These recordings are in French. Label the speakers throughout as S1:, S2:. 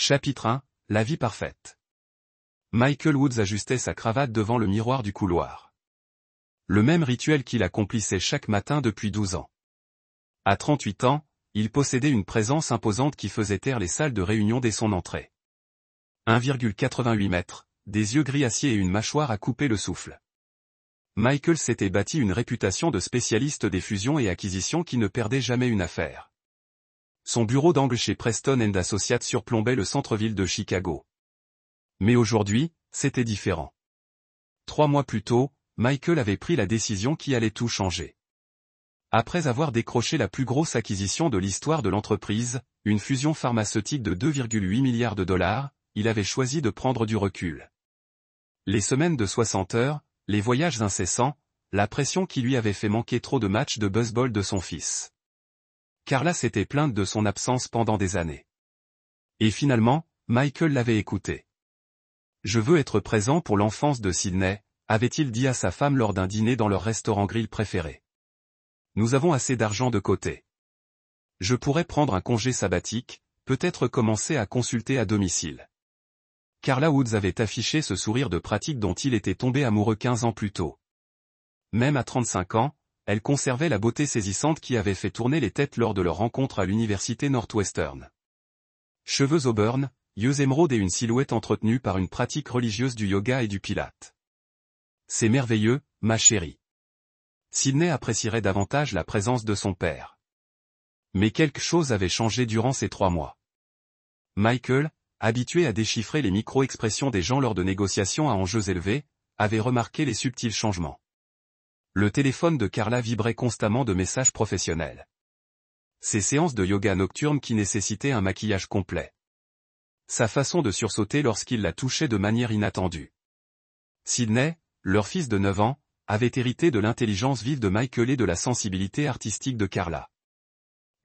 S1: Chapitre 1, la vie parfaite. Michael Woods ajustait sa cravate devant le miroir du couloir. Le même rituel qu'il accomplissait chaque matin depuis 12 ans. À 38 ans, il possédait une présence imposante qui faisait taire les salles de réunion dès son entrée. 1,88 mètres, des yeux gris acier et une mâchoire à couper le souffle. Michael s'était bâti une réputation de spécialiste des fusions et acquisitions qui ne perdait jamais une affaire. Son bureau d'angle chez Preston & Associates surplombait le centre-ville de Chicago. Mais aujourd'hui, c'était différent. 3 mois plus tôt, Michael avait pris la décision qui allait tout changer. Après avoir décroché la plus grosse acquisition de l'histoire de l'entreprise, une fusion pharmaceutique de 2,8 milliards de dollars, il avait choisi de prendre du recul. Les semaines de 60 heures, les voyages incessants, la pression qui lui avait fait manquer trop de matchs de baseball de son fils. Carla s'était plainte de son absence pendant des années. Et finalement, Michael l'avait écouté. « Je veux être présent pour l'enfance de Sydney », avait-il dit à sa femme lors d'un dîner dans leur restaurant grill préféré. « Nous avons assez d'argent de côté. Je pourrais prendre un congé sabbatique, peut-être commencer à consulter à domicile. » Carla Woods avait affiché ce sourire de pratique dont il était tombé amoureux 15 ans plus tôt. Même à 35 ans, elle conservait la beauté saisissante qui avait fait tourner les têtes lors de leur rencontre à l'université Northwestern. Cheveux auburn, yeux émeraudes et une silhouette entretenue par une pratique religieuse du yoga et du pilate. C'est merveilleux, ma chérie. Sydney apprécierait davantage la présence de son père. Mais quelque chose avait changé durant ces 3 mois. Michael, habitué à déchiffrer les micro-expressions des gens lors de négociations à enjeux élevés, avait remarqué les subtils changements. Le téléphone de Carla vibrait constamment de messages professionnels. Ses séances de yoga nocturne qui nécessitaient un maquillage complet. Sa façon de sursauter lorsqu'il la touchait de manière inattendue. Sydney, leur fils de 9 ans, avait hérité de l'intelligence vive de Michael et de la sensibilité artistique de Carla.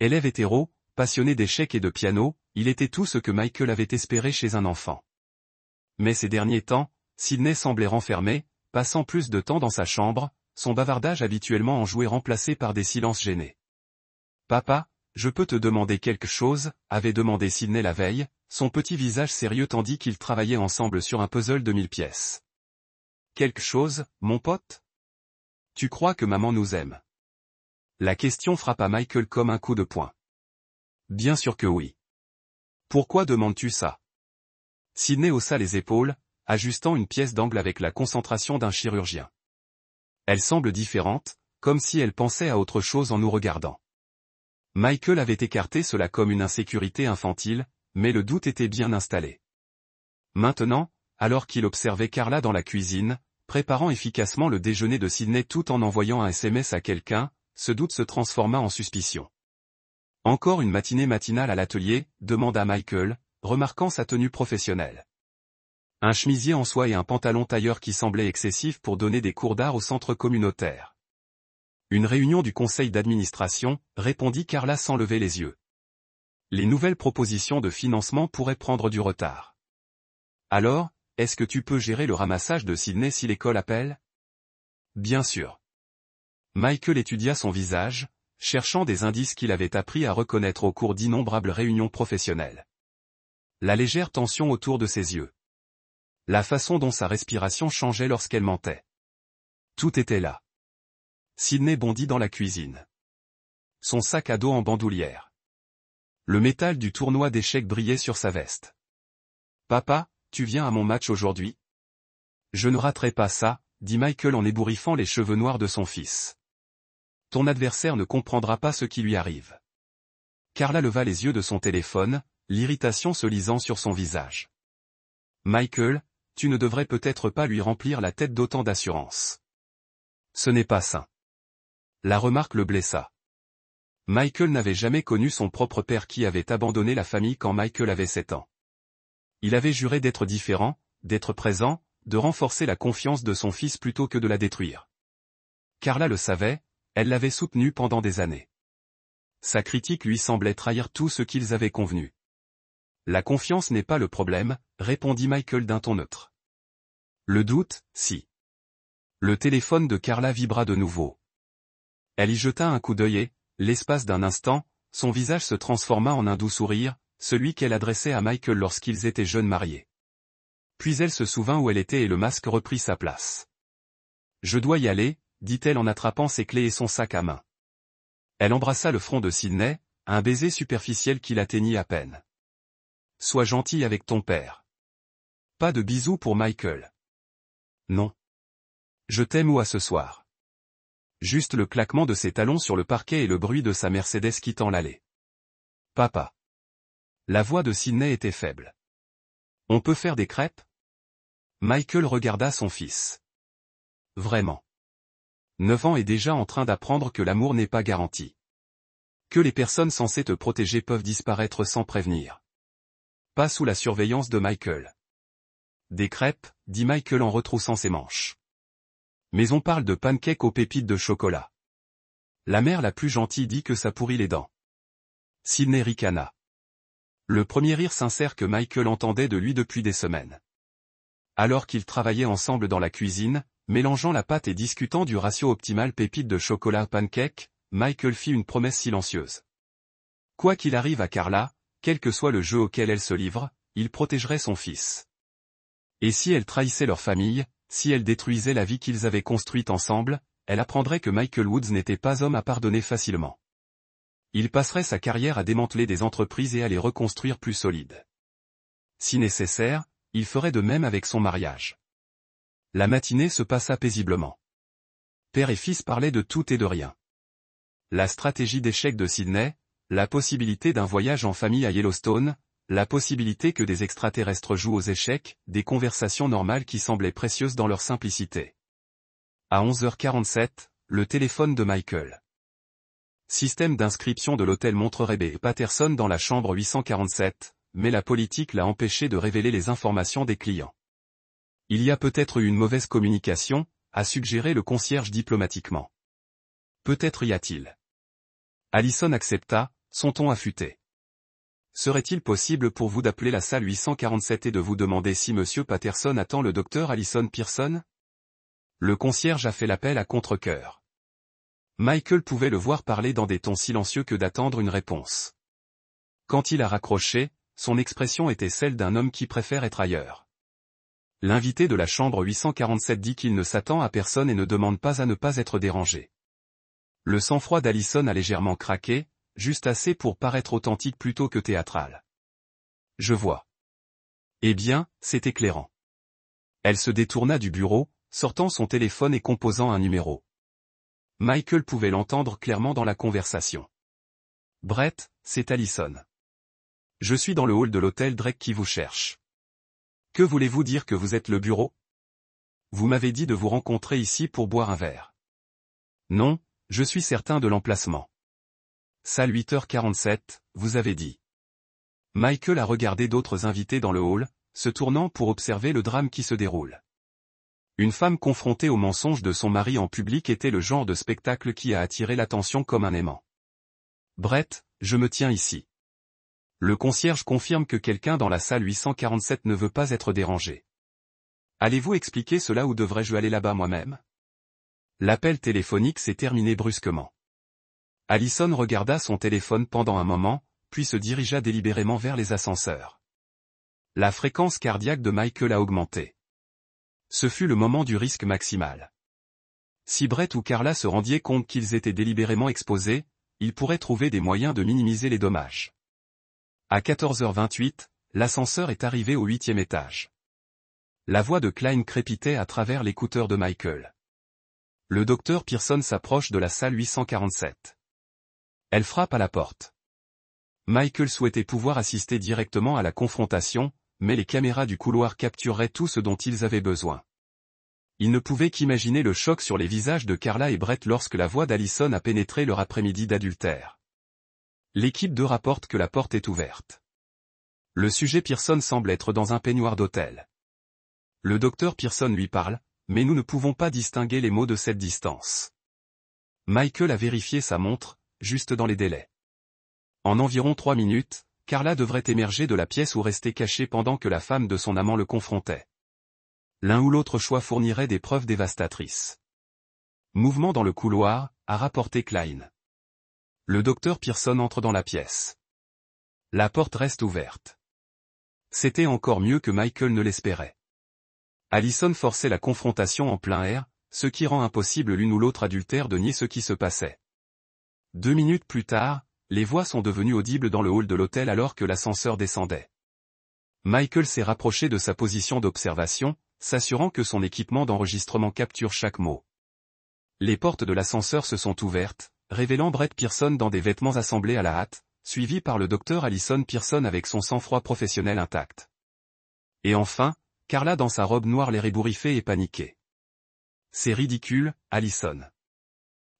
S1: Élève hétéro, passionné d'échecs et de piano, il était tout ce que Michael avait espéré chez un enfant. Mais ces derniers temps, Sydney semblait renfermée, passant plus de temps dans sa chambre, son bavardage habituellement enjoué remplacé par des silences gênés. « Papa, je peux te demander quelque chose ?» avait demandé Sydney la veille, son petit visage sérieux tandis qu'ils travaillaient ensemble sur un puzzle de 1000 pièces. « Quelque chose, mon pote ? Tu crois que maman nous aime ?» La question frappa Michael comme un coup de poing. « Bien sûr que oui. Pourquoi demandes-tu ça ?» Sydney haussa les épaules, ajustant une pièce d'angle avec la concentration d'un chirurgien. Elle semble différente, comme si elle pensait à autre chose en nous regardant. Michael avait écarté cela comme une insécurité infantile, mais le doute était bien installé. Maintenant, alors qu'il observait Carla dans la cuisine, préparant efficacement le déjeuner de Sydney tout en envoyant un SMS à quelqu'un, ce doute se transforma en suspicion. « Encore une matinée matinale à l'atelier ?» demanda Michael, remarquant sa tenue professionnelle. Un chemisier en soie et un pantalon tailleur qui semblait excessif pour donner des cours d'art au centre communautaire. Une réunion du conseil d'administration, répondit Carla sans lever les yeux. Les nouvelles propositions de financement pourraient prendre du retard. Alors, est-ce que tu peux gérer le ramassage de Sydney si l'école appelle ? Bien sûr. Michael étudia son visage, cherchant des indices qu'il avait appris à reconnaître au cours d'innombrables réunions professionnelles. La légère tension autour de ses yeux. La façon dont sa respiration changeait lorsqu'elle mentait. Tout était là. Sydney bondit dans la cuisine. Son sac à dos en bandoulière. Le métal du tournoi d'échecs brillait sur sa veste. « Papa, tu viens à mon match aujourd'hui ? » « Je ne raterai pas ça, » dit Michael en ébouriffant les cheveux noirs de son fils. « Ton adversaire ne comprendra pas ce qui lui arrive. » Carla leva les yeux de son téléphone, l'irritation se lisant sur son visage. « Michael, tu ne devrais peut-être pas lui remplir la tête d'autant d'assurance. Ce n'est pas sain. » La remarque le blessa. Michael n'avait jamais connu son propre père qui avait abandonné la famille quand Michael avait 7 ans. Il avait juré d'être différent, d'être présent, de renforcer la confiance de son fils plutôt que de la détruire. Carla le savait, elle l'avait soutenu pendant des années. Sa critique lui semblait trahir tout ce qu'ils avaient convenu. La confiance n'est pas le problème, répondit Michael d'un ton neutre. Le doute, si. Le téléphone de Carla vibra de nouveau. Elle y jeta un coup d'œil et, l'espace d'un instant, son visage se transforma en un doux sourire, celui qu'elle adressait à Michael lorsqu'ils étaient jeunes mariés. Puis elle se souvint où elle était et le masque reprit sa place. « Je dois y aller », dit-elle en attrapant ses clés et son sac à main. Elle embrassa le front de Sidney, un baiser superficiel qui l'atteignit à peine. « Sois gentil avec ton père. » Pas de bisous pour Michael. Non. Je t'aime ou à ce soir. Juste le claquement de ses talons sur le parquet et le bruit de sa Mercedes quittant l'allée. Papa. La voix de Sidney était faible. On peut faire des crêpes? Michael regarda son fils. Vraiment. 9 ans et déjà en train d'apprendre que l'amour n'est pas garanti. Que les personnes censées te protéger peuvent disparaître sans prévenir. Pas sous la surveillance de Michael. Des crêpes, dit Michael en retroussant ses manches. Mais on parle de pancakes aux pépites de chocolat. La mère la plus gentille dit que ça pourrit les dents. Sidney ricana. Le premier rire sincère que Michael entendait de lui depuis des semaines. Alors qu'ils travaillaient ensemble dans la cuisine, mélangeant la pâte et discutant du ratio optimal pépites de chocolat pancake, Michael fit une promesse silencieuse. Quoi qu'il arrive à Carla, quel que soit le jeu auquel elle se livre, il protégerait son fils. Et si elle trahissait leur famille, si elle détruisait la vie qu'ils avaient construite ensemble, elle apprendrait que Michael Woods n'était pas homme à pardonner facilement. Il passerait sa carrière à démanteler des entreprises et à les reconstruire plus solides. Si nécessaire, il ferait de même avec son mariage. La matinée se passa paisiblement. Père et fils parlaient de tout et de rien. La stratégie d'échec de Sidney, la possibilité d'un voyage en famille à Yellowstone, la possibilité que des extraterrestres jouent aux échecs, des conversations normales qui semblaient précieuses dans leur simplicité. À 11h47, le téléphone de Michael. Système d'inscription de l'hôtel montrerait B. Patterson dans la chambre 847, mais la politique l'a empêché de révéler les informations des clients. Il y a peut-être eu une mauvaise communication, a suggéré le concierge diplomatiquement. Peut-être y a-t-il. Allison accepta, son ton affûté. Serait-il possible pour vous d'appeler la salle 847 et de vous demander si Monsieur Patterson attend le docteur Allison Pearson? Le concierge a fait l'appel à contre-cœur. Michael pouvait le voir parler dans des tons silencieux que d'attendre une réponse. Quand il a raccroché, son expression était celle d'un homme qui préfère être ailleurs. L'invité de la chambre 847 dit qu'il ne s'attend à personne et ne demande pas à ne pas être dérangé. Le sang-froid d'Allison a légèrement craqué, juste assez pour paraître authentique plutôt que théâtral. Je vois. Eh bien, c'est éclairant. Elle se détourna du bureau, sortant son téléphone et composant un numéro. Michael pouvait l'entendre clairement dans la conversation. Brett, c'est Allison. Je suis dans le hall de l'hôtel Drake qui vous cherche. Que voulez-vous dire que vous êtes le bureau? Vous m'avez dit de vous rencontrer ici pour boire un verre. Non, je suis certain de l'emplacement. Salle 8h47, vous avez dit. Michael a regardé d'autres invités dans le hall, se tournant pour observer le drame qui se déroule. Une femme confrontée au mensonge de son mari en public était le genre de spectacle qui a attiré l'attention comme un aimant. Brett, je me tiens ici. Le concierge confirme que quelqu'un dans la salle 847 ne veut pas être dérangé. Allez-vous expliquer cela ou devrais-je aller là-bas moi-même? L'appel téléphonique s'est terminé brusquement. Allison regarda son téléphone pendant un moment, puis se dirigea délibérément vers les ascenseurs. La fréquence cardiaque de Michael a augmenté. Ce fut le moment du risque maximal. Si Brett ou Carla se rendiez compte qu'ils étaient délibérément exposés, ils pourraient trouver des moyens de minimiser les dommages. À 14h28, l'ascenseur est arrivé au 8e étage. La voix de Klein crépitait à travers l'écouteur de Michael. Le docteur Pearson s'approche de la salle 847. Elle frappe à la porte. Michael souhaitait pouvoir assister directement à la confrontation, mais les caméras du couloir captureraient tout ce dont ils avaient besoin. Il ne pouvait qu'imaginer le choc sur les visages de Carla et Brett lorsque la voix d'Allison a pénétré leur après-midi d'adultère. L'équipe 2 rapporte que la porte est ouverte. Le sujet Pearson semble être dans un peignoir d'hôtel. Le docteur Pearson lui parle, mais nous ne pouvons pas distinguer les mots de cette distance. Michael a vérifié sa montre, juste dans les délais. En environ 3 minutes, Carla devrait émerger de la pièce ou rester cachée pendant que la femme de son amant le confrontait. L'un ou l'autre choix fournirait des preuves dévastatrices. Mouvement dans le couloir, a rapporté Klein. Le docteur Pearson entre dans la pièce. La porte reste ouverte. C'était encore mieux que Michael ne l'espérait. Allison forçait la confrontation en plein air, ce qui rend impossible l'une ou l'autre adultère de nier ce qui se passait. 2 minutes plus tard, les voix sont devenues audibles dans le hall de l'hôtel alors que l'ascenseur descendait. Michael s'est rapproché de sa position d'observation, s'assurant que son équipement d'enregistrement capture chaque mot. Les portes de l'ascenseur se sont ouvertes, révélant Brett Pearson dans des vêtements assemblés à la hâte, suivi par le docteur Allison Pearson avec son sang-froid professionnel intact. Et enfin, Carla dans sa robe noire l'air ébouriffée et paniquée. « C'est ridicule, Allison. »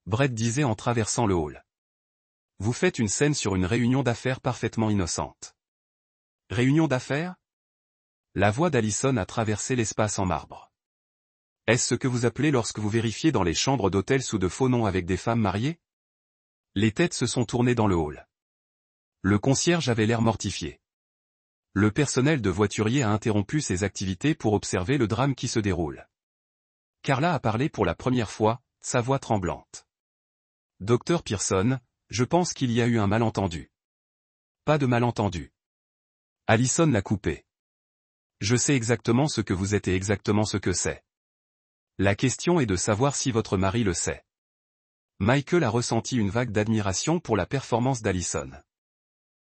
S1: Brett disait en traversant le hall. « Vous faites une scène sur une réunion d'affaires parfaitement innocente. » « Réunion d'affaires ?» La voix d'Allison a traversé l'espace en marbre. « Est-ce ce que vous appelez lorsque vous vérifiez dans les chambres d'hôtel sous de faux noms avec des femmes mariées ?» Les têtes se sont tournées dans le hall. Le concierge avait l'air mortifié. Le personnel de voiturier a interrompu ses activités pour observer le drame qui se déroule. Carla a parlé pour la première fois, sa voix tremblante. « Docteur Pearson, je pense qu'il y a eu un malentendu. » « Pas de malentendu. » Allison l'a coupé. « Je sais exactement ce que vous êtes et exactement ce que c'est. La question est de savoir si votre mari le sait. » Michael a ressenti une vague d'admiration pour la performance d'Allison.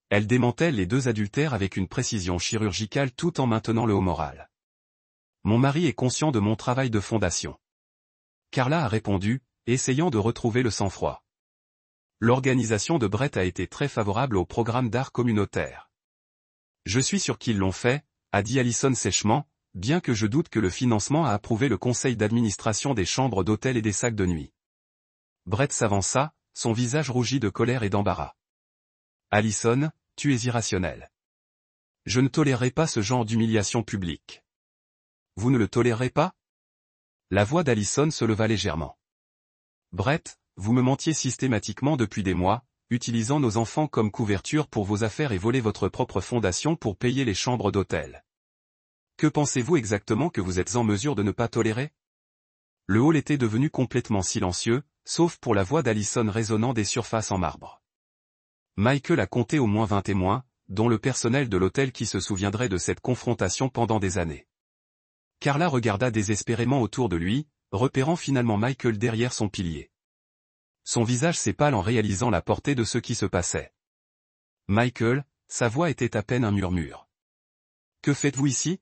S1: Elle démantèle les deux adultères avec une précision chirurgicale tout en maintenant le haut moral. « Mon mari est conscient de mon travail de fondation. » Carla a répondu, essayant de retrouver le sang-froid. L'organisation de Brett a été très favorable au programme d'art communautaire. « Je suis sûr qu'ils l'ont fait, » a dit Allison sèchement, bien que je doute que le financement a approuvé le conseil d'administration des chambres d'hôtel et des sacs de nuit. Brett s'avança, son visage rougi de colère et d'embarras. « Allison, tu es irrationnelle. Je ne tolérerai pas ce genre d'humiliation publique. » « Vous ne le tolérerez pas ?» La voix d'Allison se leva légèrement. « Brett, vous me mentiez systématiquement depuis des mois, utilisant nos enfants comme couverture pour vos affaires et voler votre propre fondation pour payer les chambres d'hôtel. Que pensez-vous exactement que vous êtes en mesure de ne pas tolérer ?» Le hall était devenu complètement silencieux, sauf pour la voix d'Allison résonnant des surfaces en marbre. Michael a compté au moins 20 témoins, dont le personnel de l'hôtel qui se souviendrait de cette confrontation pendant des années. Carla regarda désespérément autour de lui, repérant finalement Michael derrière son pilier. Son visage s'épale en réalisant la portée de ce qui se passait. « Michael », sa voix était à peine un murmure. « Que faites-vous ici ?»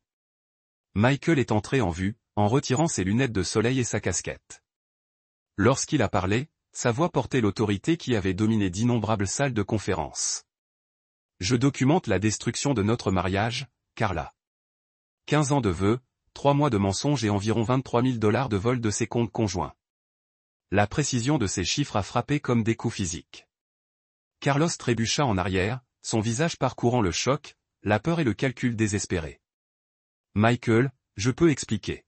S1: Michael est entré en vue, en retirant ses lunettes de soleil et sa casquette. Lorsqu'il a parlé, sa voix portait l'autorité qui avait dominé d'innombrables salles de conférence. « Je documente la destruction de notre mariage, Carla. 15 ans de vœux, 3 mois de mensonges et environ 23 000 $ de vol de ses comptes conjoints. » La précision de ces chiffres a frappé comme des coups physiques. Carlos trébucha en arrière, son visage parcourant le choc, la peur et le calcul désespéré. « Michael, je peux expliquer. »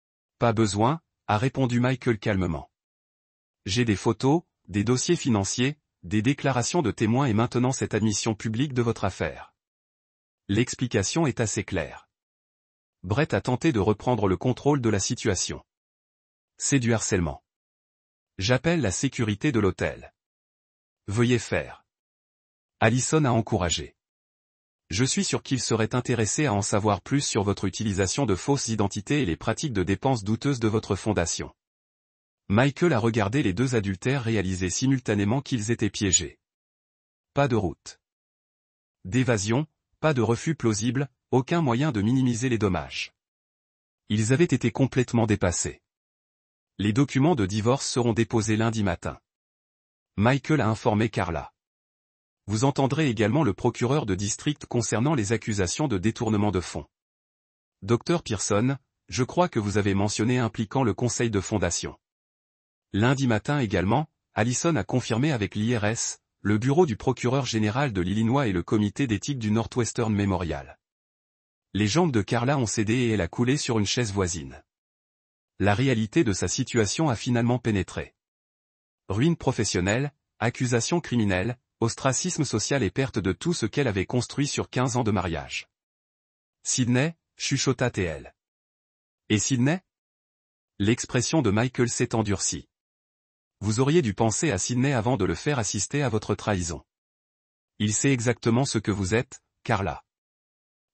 S1: « Pas besoin, » a répondu Michael calmement. « J'ai des photos, des dossiers financiers, des déclarations de témoins et maintenant cette admission publique de votre affaire. L'explication est assez claire. » Brett a tenté de reprendre le contrôle de la situation. « C'est du harcèlement. J'appelle la sécurité de l'hôtel. Veuillez faire. » Allison a encouragé. « Je suis sûr qu'il serait intéressé à en savoir plus sur votre utilisation de fausses identités et les pratiques de dépenses douteuses de votre fondation. » Michael a regardé les deux adultères réaliser simultanément qu'ils étaient piégés. Pas de route d'évasion, pas de refus plausible, aucun moyen de minimiser les dommages. Ils avaient été complètement dépassés. Les documents de divorce seront déposés lundi matin. Michael a informé Carla. Vous entendrez également le procureur de district concernant les accusations de détournement de fonds. Docteur Pearson, je crois que vous avez mentionné impliquant le conseil de fondation. Lundi matin également, Allison a confirmé avec l'IRS, le bureau du procureur général de l'Illinois et le comité d'éthique du Northwestern Memorial. Les jambes de Carla ont cédé et elle a coulé sur une chaise voisine. La réalité de sa situation a finalement pénétré. Ruine professionnelle, accusations criminelles, ostracisme social et perte de tout ce qu'elle avait construit sur 15 ans de mariage. Sydney, chuchota TL. Et Sydney ? L'expression de Michael s'est endurcie. Vous auriez dû penser à Sydney avant de le faire assister à votre trahison. Il sait exactement ce que vous êtes, Carla.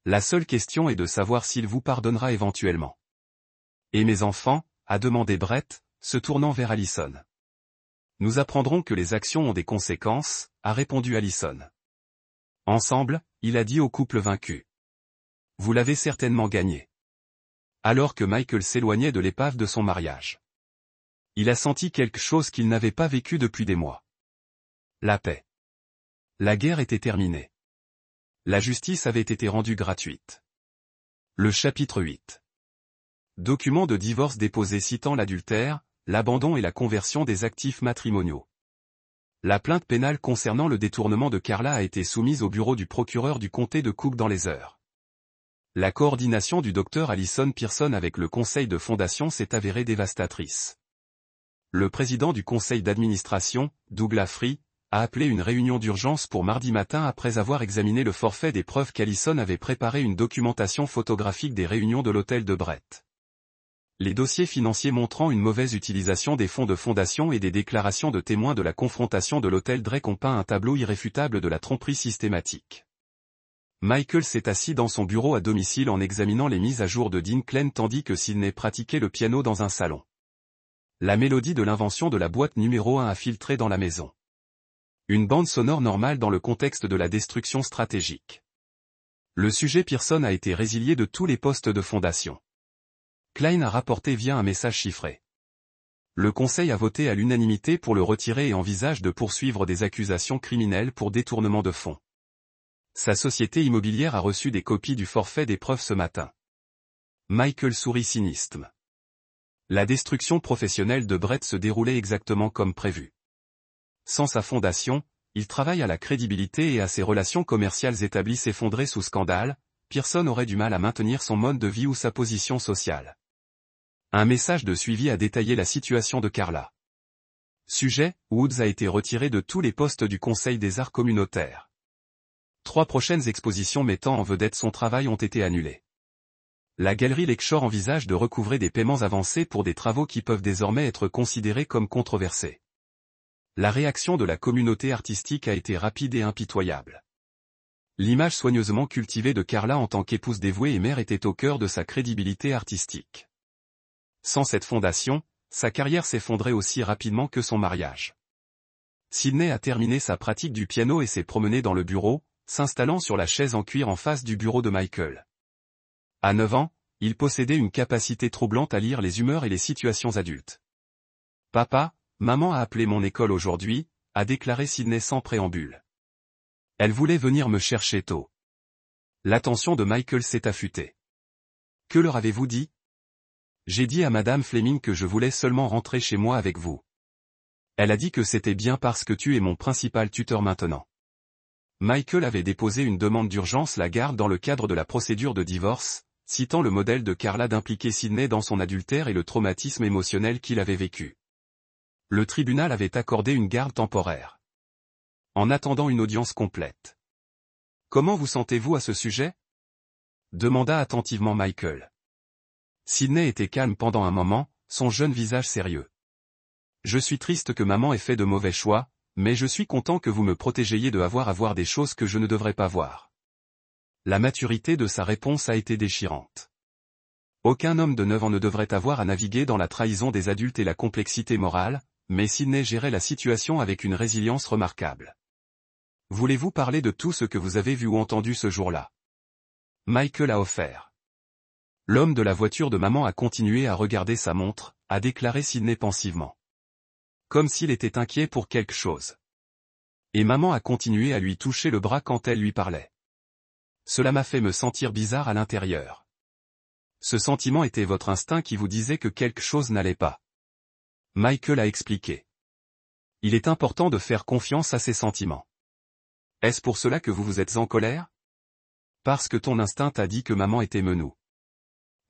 S1: La seule question est de savoir s'il vous pardonnera éventuellement. Et mes enfants, a demandé Brett, se tournant vers Allison. Nous apprendrons que les actions ont des conséquences, a répondu Allison. Ensemble, il a dit au couple vaincu. Vous l'avez certainement gagné. Alors que Michael s'éloignait de l'épave de son mariage. Il a senti quelque chose qu'il n'avait pas vécu depuis des mois. La paix. La guerre était terminée. La justice avait été rendue gratuite. Le chapitre 8. Document de divorce déposé citant l'adultère, l'abandon et la conversion des actifs matrimoniaux. La plainte pénale concernant le détournement de Carla a été soumise au bureau du procureur du comté de Cook dans les heures. La coordination du docteur Allison Pearson avec le conseil de fondation s'est avérée dévastatrice. Le président du conseil d'administration, Douglas Free, a appelé une réunion d'urgence pour mardi matin après avoir examiné le forfait des preuves qu'Allison avait préparé une documentation photographique des réunions de l'hôtel de Brett. Les dossiers financiers montrant une mauvaise utilisation des fonds de fondation et des déclarations de témoins de la confrontation de l'hôtel Drake ont peint un tableau irréfutable de la tromperie systématique. Michael s'est assis dans son bureau à domicile en examinant les mises à jour de Dean Klein tandis que Sidney pratiquait le piano dans un salon. La mélodie de l'invention de la boîte numéro 1 a filtré dans la maison. Une bande sonore normale dans le contexte de la destruction stratégique. Le sujet Pearson a été résilié de tous les postes de fondation. Klein a rapporté via un message chiffré. Le conseil a voté à l'unanimité pour le retirer et envisage de poursuivre des accusations criminelles pour détournement de fonds. Sa société immobilière a reçu des copies du forfait des preuves ce matin. Michael sourit cynisme. La destruction professionnelle de Brett se déroulait exactement comme prévu. Sans sa fondation, il travaille à la crédibilité et à ses relations commerciales établies s'effondrer sous scandale, Pearson aurait du mal à maintenir son mode de vie ou sa position sociale. Un message de suivi a détaillé la situation de Carla. Sujet, Woods a été retiré de tous les postes du Conseil des arts communautaires. 3 prochaines expositions mettant en vedette son travail ont été annulées. La galerie Lakeshore envisage de recouvrer des paiements avancés pour des travaux qui peuvent désormais être considérés comme controversés. La réaction de la communauté artistique a été rapide et impitoyable. L'image soigneusement cultivée de Carla en tant qu'épouse dévouée et mère était au cœur de sa crédibilité artistique. Sans cette fondation, sa carrière s'effondrait aussi rapidement que son mariage. Sidney a terminé sa pratique du piano et s'est promené dans le bureau, s'installant sur la chaise en cuir en face du bureau de Michael. À 9 ans, il possédait une capacité troublante à lire les humeurs et les situations adultes. « Papa, maman a appelé mon école aujourd'hui », a déclaré Sidney sans préambule. Elle voulait venir me chercher tôt. L'attention de Michael s'est affûtée. « Que leur avez-vous dit ? » J'ai dit à Madame Fleming que je voulais seulement rentrer chez moi avec vous. Elle a dit que c'était bien parce que tu es mon principal tuteur maintenant. Michael avait déposé une demande d'urgence la garde dans le cadre de la procédure de divorce, citant le modèle de Carla d'impliquer Sidney dans son adultère et le traumatisme émotionnel qu'il avait vécu. Le tribunal avait accordé une garde temporaire. En attendant une audience complète. « Comment vous sentez-vous à ce sujet ?» demanda attentivement Michael. Sidney était calme pendant un moment, son jeune visage sérieux. « Je suis triste que maman ait fait de mauvais choix, mais je suis content que vous me protégiez de avoir à voir des choses que je ne devrais pas voir. » La maturité de sa réponse a été déchirante. Aucun homme de 9 ans ne devrait avoir à naviguer dans la trahison des adultes et la complexité morale, mais Sidney gérait la situation avec une résilience remarquable. « Voulez-vous parler de tout ce que vous avez vu ou entendu ce jour-là » Michael a offert. L'homme de la voiture de maman a continué à regarder sa montre, a déclaré Sidney pensivement. Comme s'il était inquiet pour quelque chose. Et maman a continué à lui toucher le bras quand elle lui parlait. Cela m'a fait me sentir bizarre à l'intérieur. Ce sentiment était votre instinct qui vous disait que quelque chose n'allait pas. Michael a expliqué. Il est important de faire confiance à ses sentiments. Est-ce pour cela que vous vous êtes en colère ? Parce que ton instinct t'a dit que maman était menou.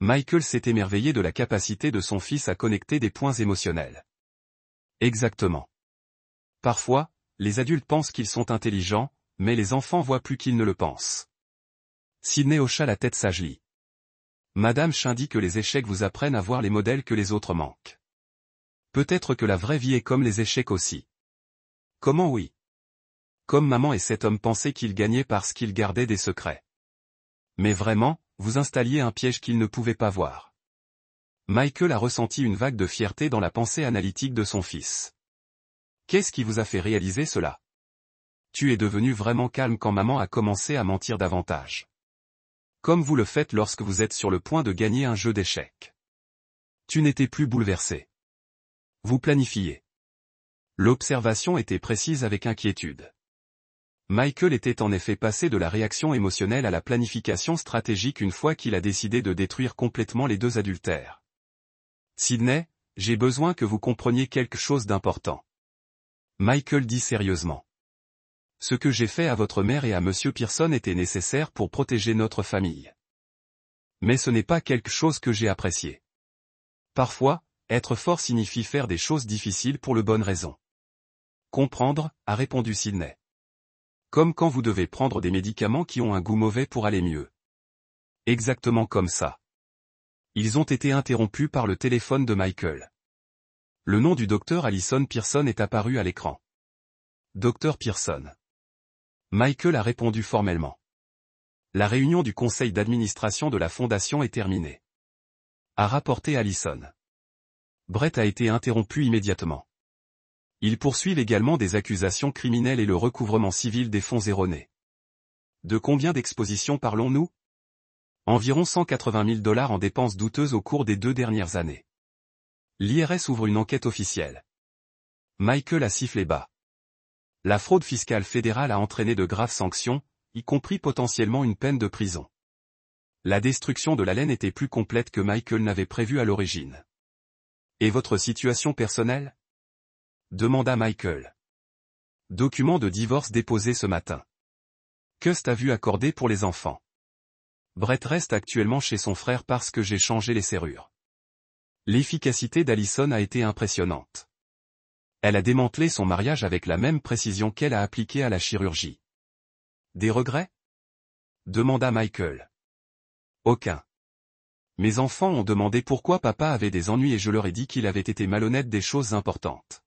S1: Michael s'est émerveillé de la capacité de son fils à connecter des points émotionnels. Exactement. Parfois, les adultes pensent qu'ils sont intelligents, mais les enfants voient plus qu'ils ne le pensent. Sidney hocha la tête sagement. Madame Chin dit que les échecs vous apprennent à voir les modèles que les autres manquent. Peut-être que la vraie vie est comme les échecs aussi. Comment oui ? Comme maman et cet homme pensaient qu'il gagnait parce qu'il gardait des secrets. Mais vraiment, vous installiez un piège qu'il ne pouvait pas voir. Michael a ressenti une vague de fierté dans la pensée analytique de son fils. Qu'est-ce qui vous a fait réaliser cela? Tu es devenu vraiment calme quand maman a commencé à mentir davantage. Comme vous le faites lorsque vous êtes sur le point de gagner un jeu d'échecs. Tu n'étais plus bouleversé. Vous planifiez. L'observation était précise avec inquiétude. Michael était en effet passé de la réaction émotionnelle à la planification stratégique une fois qu'il a décidé de détruire complètement les deux adultères. Sydney, j'ai besoin que vous compreniez quelque chose d'important. Michael dit sérieusement. Ce que j'ai fait à votre mère et à Monsieur Pearson était nécessaire pour protéger notre famille. Mais ce n'est pas quelque chose que j'ai apprécié. Parfois, être fort signifie faire des choses difficiles pour de bonnes raisons. Comprendre, a répondu Sydney. Comme quand vous devez prendre des médicaments qui ont un goût mauvais pour aller mieux. Exactement comme ça. Ils ont été interrompus par le téléphone de Michael. Le nom du docteur Allison Pearson est apparu à l'écran. Docteur Pearson. Michael a répondu formellement. La réunion du conseil d'administration de la fondation est terminée. A rapporté Allison. Brett a été interrompu immédiatement. Il poursuit également des accusations criminelles et le recouvrement civil des fonds erronés. De combien d'expositions parlons-nous? Environ 180 000 $ en dépenses douteuses au cours des 2 dernières années. L'IRS ouvre une enquête officielle. Michael a sifflé bas. La fraude fiscale fédérale a entraîné de graves sanctions, y compris potentiellement une peine de prison. La destruction de la laine était plus complète que Michael n'avait prévu à l'origine. Et votre situation personnelle? Demanda Michael. Document de divorce déposé ce matin. Cust a vu accordé pour les enfants. Brett reste actuellement chez son frère parce que j'ai changé les serrures. L'efficacité d'Allison a été impressionnante. Elle a démantelé son mariage avec la même précision qu'elle a appliquée à la chirurgie. Des regrets? Demanda Michael. Aucun. Mes enfants ont demandé pourquoi papa avait des ennuis et je leur ai dit qu'il avait été malhonnête des choses importantes.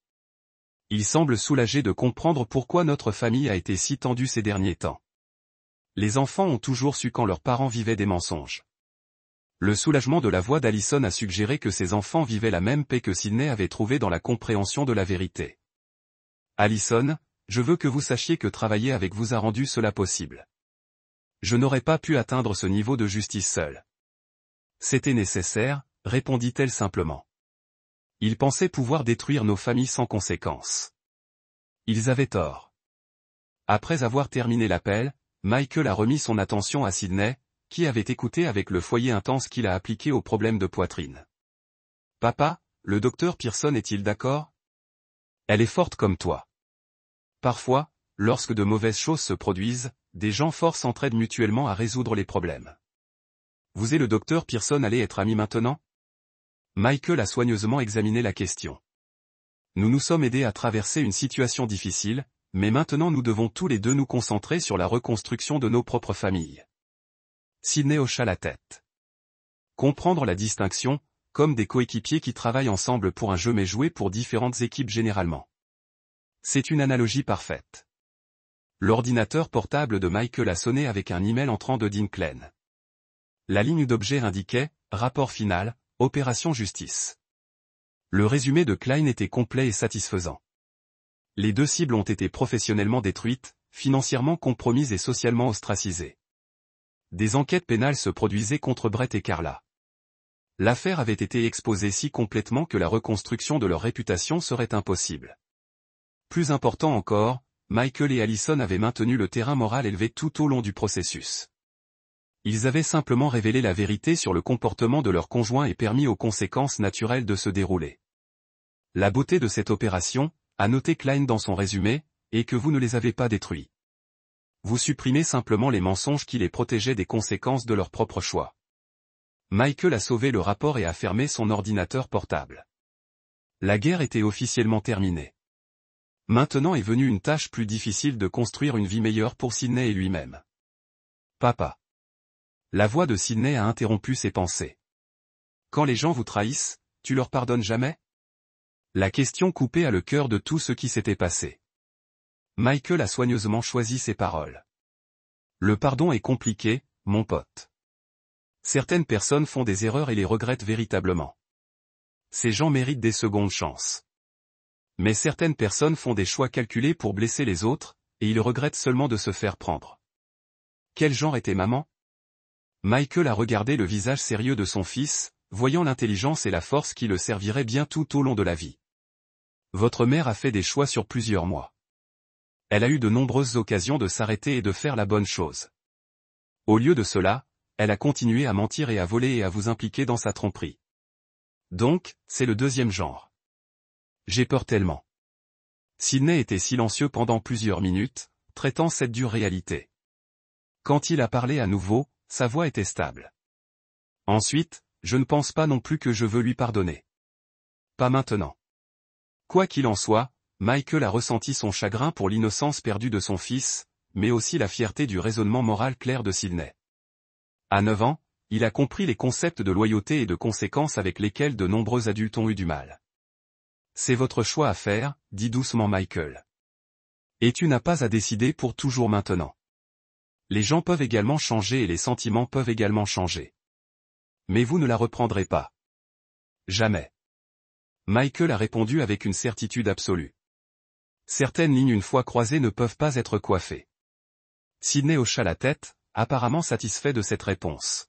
S1: Ils semblent soulagés de comprendre pourquoi notre famille a été si tendue ces derniers temps. Les enfants ont toujours su quand leurs parents vivaient des mensonges. Le soulagement de la voix d'Allison a suggéré que ses enfants vivaient la même paix que Sydney avait trouvée dans la compréhension de la vérité. Allison, je veux que vous sachiez que travailler avec vous a rendu cela possible. Je n'aurais pas pu atteindre ce niveau de justice seule. C'était nécessaire, répondit-elle simplement. Ils pensaient pouvoir détruire nos familles sans conséquence. Ils avaient tort. Après avoir terminé l'appel, Michael a remis son attention à Sydney, qui avait écouté avec le foyer intense qu'il a appliqué au problème de poitrine. Papa, le docteur Pearson est-il d'accord? Elle est forte comme toi. Parfois, lorsque de mauvaises choses se produisent, des gens forts s'entraident mutuellement à résoudre les problèmes. Vous et le docteur Pearson allez être amis maintenant? Michael a soigneusement examiné la question. Nous nous sommes aidés à traverser une situation difficile, mais maintenant nous devons tous les deux nous concentrer sur la reconstruction de nos propres familles. Sydney hocha la tête. Comprendre la distinction, comme des coéquipiers qui travaillent ensemble pour un jeu mais jouer pour différentes équipes généralement. C'est une analogie parfaite. L'ordinateur portable de Michael a sonné avec un email entrant de Dean Klein. La ligne d'objet indiquait « Rapport final, Opération Justice ». Le résumé de Klein était complet et satisfaisant. Les deux cibles ont été professionnellement détruites, financièrement compromises et socialement ostracisées. Des enquêtes pénales se produisaient contre Brett et Carla. L'affaire avait été exposée si complètement que la reconstruction de leur réputation serait impossible. Plus important encore, Michael et Allison avaient maintenu le terrain moral élevé tout au long du processus. Ils avaient simplement révélé la vérité sur le comportement de leurs conjoints et permis aux conséquences naturelles de se dérouler. La beauté de cette opération, a noté Klein dans son résumé, est que vous ne les avez pas détruits. Vous supprimez simplement les mensonges qui les protégeaient des conséquences de leur propre choix. Michael a sauvé le rapport et a fermé son ordinateur portable. La guerre était officiellement terminée. Maintenant est venue une tâche plus difficile de construire une vie meilleure pour Sydney et lui-même. Papa. La voix de Sydney a interrompu ses pensées. Quand les gens vous trahissent, tu leur pardonnes jamais? La question coupait à le cœur de tout ce qui s'était passé. Michael a soigneusement choisi ses paroles. Le pardon est compliqué, mon pote. Certaines personnes font des erreurs et les regrettent véritablement. Ces gens méritent des secondes chances. Mais certaines personnes font des choix calculés pour blesser les autres, et ils regrettent seulement de se faire prendre. Quel genre était maman? Michael a regardé le visage sérieux de son fils, voyant l'intelligence et la force qui le serviraient bien tout au long de la vie. Votre mère a fait des choix sur plusieurs mois. Elle a eu de nombreuses occasions de s'arrêter et de faire la bonne chose. Au lieu de cela, elle a continué à mentir et à voler et à vous impliquer dans sa tromperie. Donc, c'est le deuxième genre. J'ai peur tellement. Sidney était silencieux pendant plusieurs minutes, traitant cette dure réalité. Quand il a parlé à nouveau, sa voix était stable. Ensuite, je ne pense pas non plus que je veux lui pardonner. Pas maintenant. Quoi qu'il en soit, Michael a ressenti son chagrin pour l'innocence perdue de son fils, mais aussi la fierté du raisonnement moral clair de Sidney. À 9 ans, il a compris les concepts de loyauté et de conséquences avec lesquels de nombreux adultes ont eu du mal. C'est votre choix à faire, dit doucement Michael. Et tu n'as pas à décider pour toujours maintenant. Les gens peuvent également changer et les sentiments peuvent également changer. Mais vous ne la reprendrez pas. Jamais. Michael a répondu avec une certitude absolue. Certaines lignes une fois croisées ne peuvent pas être coiffées. Sidney hocha la tête, apparemment satisfait de cette réponse.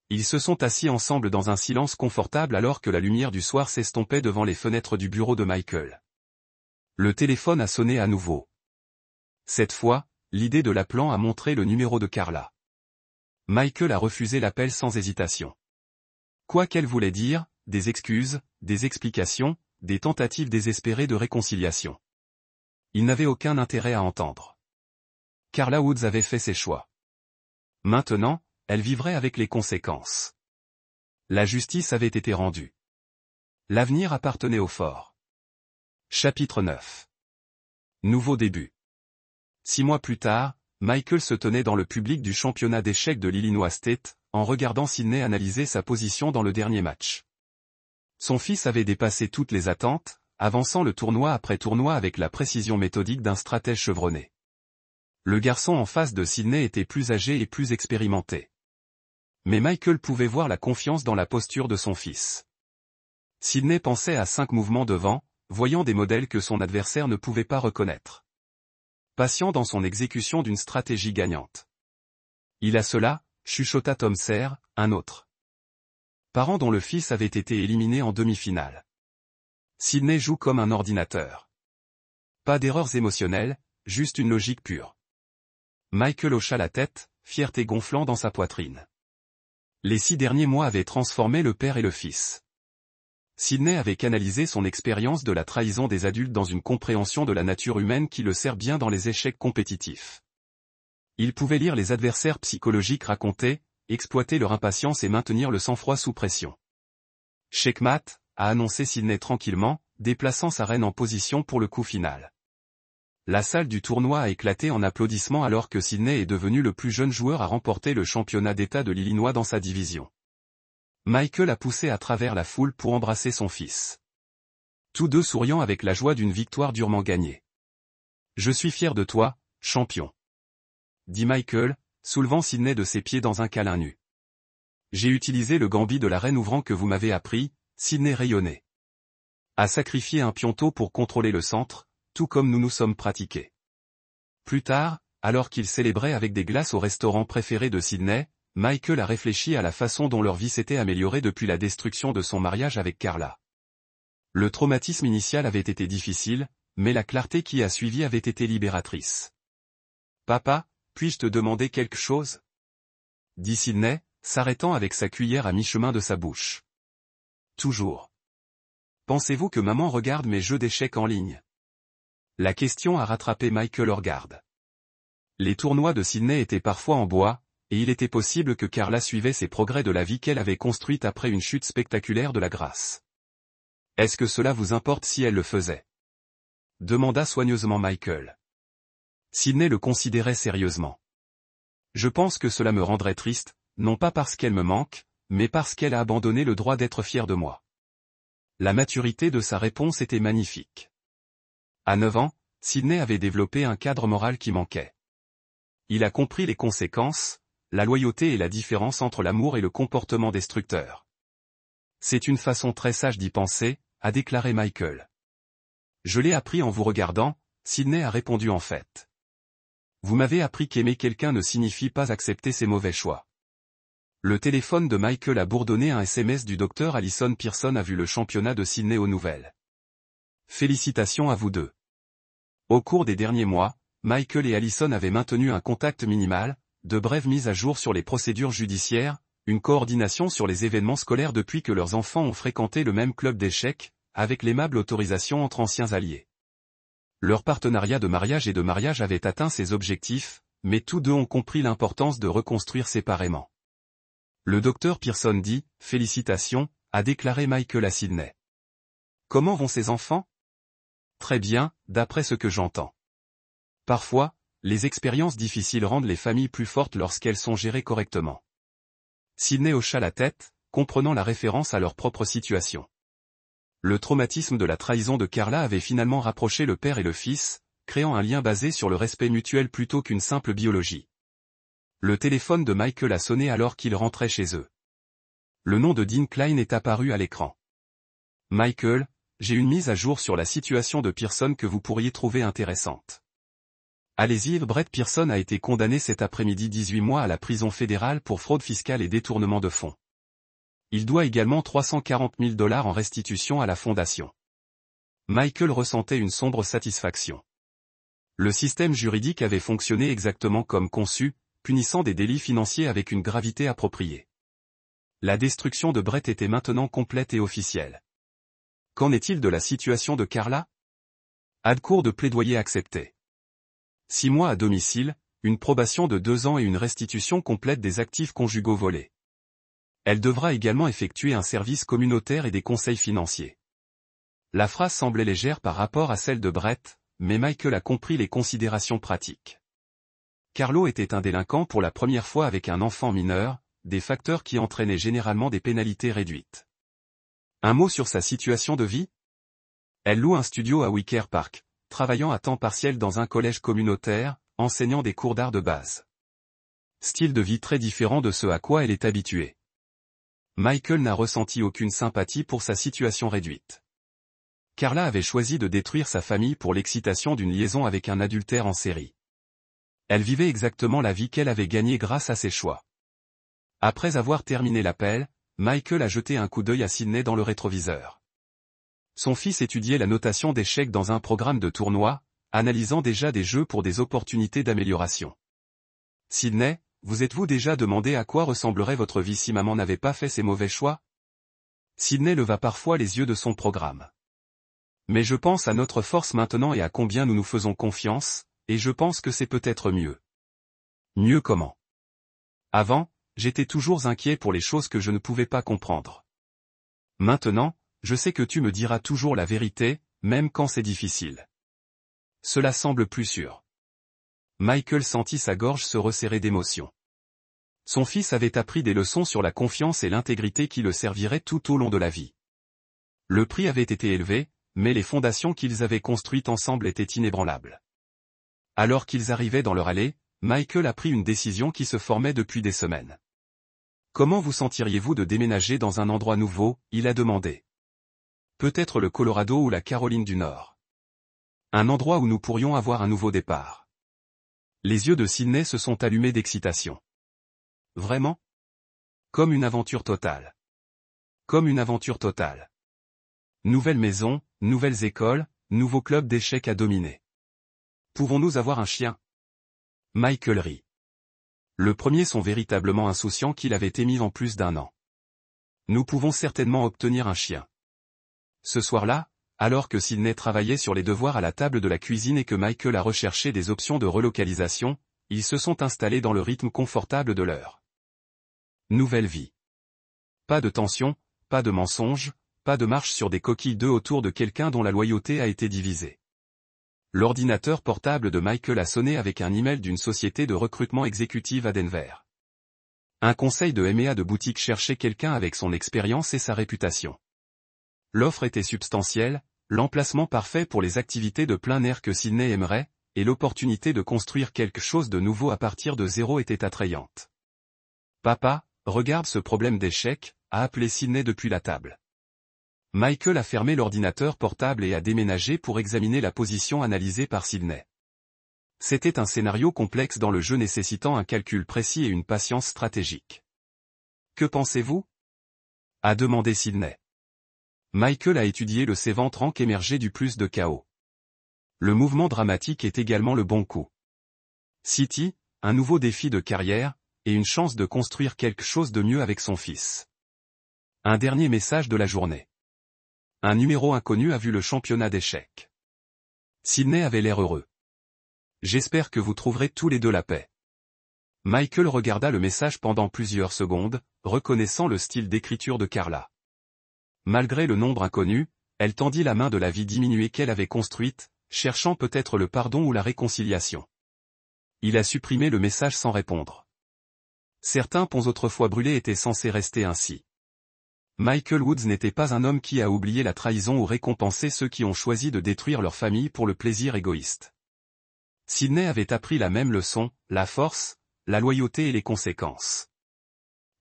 S1: Ils se sont assis ensemble dans un silence confortable alors que la lumière du soir s'estompait devant les fenêtres du bureau de Michael. Le téléphone a sonné à nouveau. Cette fois, l'idée de l'appelant a montré le numéro de Carla. Michael a refusé l'appel sans hésitation. Quoi qu'elle voulait dire, des excuses, des explications, des tentatives désespérées de réconciliation. Il n'avait aucun intérêt à entendre. Carla Woods avait fait ses choix. Maintenant, elle vivrait avec les conséquences. La justice avait été rendue. L'avenir appartenait au fort. Chapitre 9. Nouveau début. 6 mois plus tard, Michael se tenait dans le public du championnat d'échecs de l'Illinois State, en regardant Sidney analyser sa position dans le dernier match. Son fils avait dépassé toutes les attentes, avançant le tournoi après tournoi avec la précision méthodique d'un stratège chevronné. Le garçon en face de Sidney était plus âgé et plus expérimenté. Mais Michael pouvait voir la confiance dans la posture de son fils. Sidney pensait à 5 mouvements devant, voyant des modèles que son adversaire ne pouvait pas reconnaître. Patient dans son exécution d'une stratégie gagnante. Il a cela, chuchota Tom Serre, un autre. Parent dont le fils avait été éliminé en demi-finale. Sidney joue comme un ordinateur. Pas d'erreurs émotionnelles, juste une logique pure. Michael hocha la tête, fierté gonflant dans sa poitrine. Les 6 derniers mois avaient transformé le père et le fils. Sidney avait canalisé son expérience de la trahison des adultes dans une compréhension de la nature humaine qui le sert bien dans les échecs compétitifs. Il pouvait lire les adversaires psychologiques raconter, exploiter leur impatience et maintenir le sang-froid sous pression. Checkmat, a annoncé Sidney tranquillement, déplaçant sa reine en position pour le coup final. La salle du tournoi a éclaté en applaudissements alors que Sidney est devenu le plus jeune joueur à remporter le championnat d'État de l'Illinois dans sa division. Michael a poussé à travers la foule pour embrasser son fils. Tous deux souriant avec la joie d'une victoire durement gagnée. « Je suis fier de toi, champion. » dit Michael, soulevant Sidney de ses pieds dans un câlin nu. « J'ai utilisé le gambit de la reine ouvrant que vous m'avez appris, » Sidney rayonnait. « A sacrifié un pionto pour contrôler le centre, tout comme nous nous sommes pratiqués. » Plus tard, alors qu'ils célébraient avec des glaces au restaurant préféré de Sidney, Michael a réfléchi à la façon dont leur vie s'était améliorée depuis la destruction de son mariage avec Carla. Le traumatisme initial avait été difficile, mais la clarté qui a suivi avait été libératrice. « Papa, puis-je te demander quelque chose ?» dit Sidney, s'arrêtant avec sa cuillère à mi-chemin de sa bouche. « Toujours. Pensez-vous que maman regarde mes jeux d'échecs en ligne ?» La question a rattrapé Michael Orgard. Les tournois de Sidney étaient parfois en bois, et il était possible que Carla suivait ses progrès de la vie qu'elle avait construite après une chute spectaculaire de la grâce. « Est-ce que cela vous importe si elle le faisait ?» demanda soigneusement Michael. Sidney le considérait sérieusement. « Je pense que cela me rendrait triste, non pas parce qu'elle me manque, mais parce qu'elle a abandonné le droit d'être fière de moi. » La maturité de sa réponse était magnifique. À 9 ans, Sydney avait développé un cadre moral qui manquait. Il a compris les conséquences, la loyauté et la différence entre l'amour et le comportement destructeur. C'est une façon très sage d'y penser, a déclaré Michael. Je l'ai appris en vous regardant, Sydney a répondu en fait. Vous m'avez appris qu'aimer quelqu'un ne signifie pas accepter ses mauvais choix. Le téléphone de Michael a bourdonné. Un SMS du docteur Alison Pearson a vu le championnat de Sydney aux nouvelles. Félicitations à vous deux. Au cours des derniers mois, Michael et Alison avaient maintenu un contact minimal, de brèves mises à jour sur les procédures judiciaires, une coordination sur les événements scolaires depuis que leurs enfants ont fréquenté le même club d'échecs, avec l'aimable autorisation entre anciens alliés. Leur partenariat de mariage et de mariage avait atteint ses objectifs, mais tous deux ont compris l'importance de reconstruire séparément. Le docteur Pearson dit « Félicitations », a déclaré Michael à Sydney. Comment vont ses enfants? Très bien, d'après ce que j'entends. Parfois, les expériences difficiles rendent les familles plus fortes lorsqu'elles sont gérées correctement. Sydney hocha la tête, comprenant la référence à leur propre situation. Le traumatisme de la trahison de Carla avait finalement rapproché le père et le fils, créant un lien basé sur le respect mutuel plutôt qu'une simple biologie. Le téléphone de Michael a sonné alors qu'il rentrait chez eux. Le nom de Dean Klein est apparu à l'écran. Michael, j'ai une mise à jour sur la situation de Pearson que vous pourriez trouver intéressante. Allez-y, Brett Pearson a été condamné cet après-midi 18 mois à la prison fédérale pour fraude fiscale et détournement de fonds. Il doit également 340 000 $ en restitution à la fondation. Michael ressentait une sombre satisfaction. Le système juridique avait fonctionné exactement comme conçu, punissant des délits financiers avec une gravité appropriée. La destruction de Brett était maintenant complète et officielle. Qu'en est-il de la situation de Carla? Cours de plaidoyer accepté. 6 mois à domicile, une probation de 2 ans et une restitution complète des actifs conjugaux volés. Elle devra également effectuer un service communautaire et des conseils financiers. La phrase semblait légère par rapport à celle de Brett, mais Michael a compris les considérations pratiques. Carlo était un délinquant pour la première fois avec un enfant mineur, des facteurs qui entraînaient généralement des pénalités réduites. Un mot sur sa situation de vie? Elle loue un studio à Wicker Park, travaillant à temps partiel dans un collège communautaire, enseignant des cours d'art de base. Style de vie très différent de ce à quoi elle est habituée. Michael n'a ressenti aucune sympathie pour sa situation réduite. Carla avait choisi de détruire sa famille pour l'excitation d'une liaison avec un adultère en série. Elle vivait exactement la vie qu'elle avait gagnée grâce à ses choix. Après avoir terminé l'appel, Michael a jeté un coup d'œil à Sydney dans le rétroviseur. Son fils étudiait la notation d'échecs dans un programme de tournoi, analysant déjà des jeux pour des opportunités d'amélioration. Sydney, vous êtes-vous déjà demandé à quoi ressemblerait votre vie si maman n'avait pas fait ses mauvais choix? Sydney leva parfois les yeux de son programme. Mais je pense à notre force maintenant et à combien nous nous faisons confiance, et je pense que c'est peut-être mieux. Mieux comment? Avant, j'étais toujours inquiet pour les choses que je ne pouvais pas comprendre. Maintenant, je sais que tu me diras toujours la vérité, même quand c'est difficile. Cela semble plus sûr. Michael sentit sa gorge se resserrer d'émotion. Son fils avait appris des leçons sur la confiance et l'intégrité qui le serviraient tout au long de la vie. Le prix avait été élevé, mais les fondations qu'ils avaient construites ensemble étaient inébranlables. Alors qu'ils arrivaient dans leur allée, Michael a pris une décision qui se formait depuis des semaines. Comment vous sentiriez-vous de déménager dans un endroit nouveau? Il a demandé. Peut-être le Colorado ou la Caroline du Nord. Un endroit où nous pourrions avoir un nouveau départ. Les yeux de Sydney se sont allumés d'excitation. Vraiment? Comme une aventure totale. Comme une aventure totale. Nouvelle maison, nouvelles écoles, nouveau club d'échecs à dominer. Pouvons-nous avoir un chien? Michael rit. Le premier sont véritablement insouciants qu'il avait émis en plus d'1 an. Nous pouvons certainement obtenir un chien. Ce soir-là, alors que Sydney travaillait sur les devoirs à la table de la cuisine et que Michael a recherché des options de relocalisation, ils se sont installés dans le rythme confortable de leur nouvelle vie. Pas de tension, pas de mensonges, pas de marche sur des coquilles d'œufs autour de quelqu'un dont la loyauté a été divisée. L'ordinateur portable de Michael a sonné avec un email d'une société de recrutement exécutive à Denver. Un conseil de M&A de boutique cherchait quelqu'un avec son expérience et sa réputation. L'offre était substantielle, l'emplacement parfait pour les activités de plein air que Sydney aimerait, et l'opportunité de construire quelque chose de nouveau à partir de zéro était attrayante. Papa, regarde ce problème d'échec, a appelé Sydney depuis la table. Michael a fermé l'ordinateur portable et a déménagé pour examiner la position analysée par Sydney. C'était un scénario complexe dans le jeu nécessitant un calcul précis et une patience stratégique. Que pensez-vous? A demandé Sydney. Michael a étudié le s'éventrant qu'émergeait du plus de chaos. Le mouvement dramatique est également le bon coup. City, un nouveau défi de carrière, et une chance de construire quelque chose de mieux avec son fils. Un dernier message de la journée. Un numéro inconnu a vu le championnat d'échecs. Sydney avait l'air heureux. J'espère que vous trouverez tous les deux la paix. Michael regarda le message pendant plusieurs secondes, reconnaissant le style d'écriture de Carla. Malgré le nombre inconnu, elle tendit la main de la vie diminuée qu'elle avait construite, cherchant peut-être le pardon ou la réconciliation. Il a supprimé le message sans répondre. Certains ponts autrefois brûlés étaient censés rester ainsi. Michael Woods n'était pas un homme qui a oublié la trahison ou récompensé ceux qui ont choisi de détruire leur famille pour le plaisir égoïste. Sydney avait appris la même leçon, la force, la loyauté et les conséquences.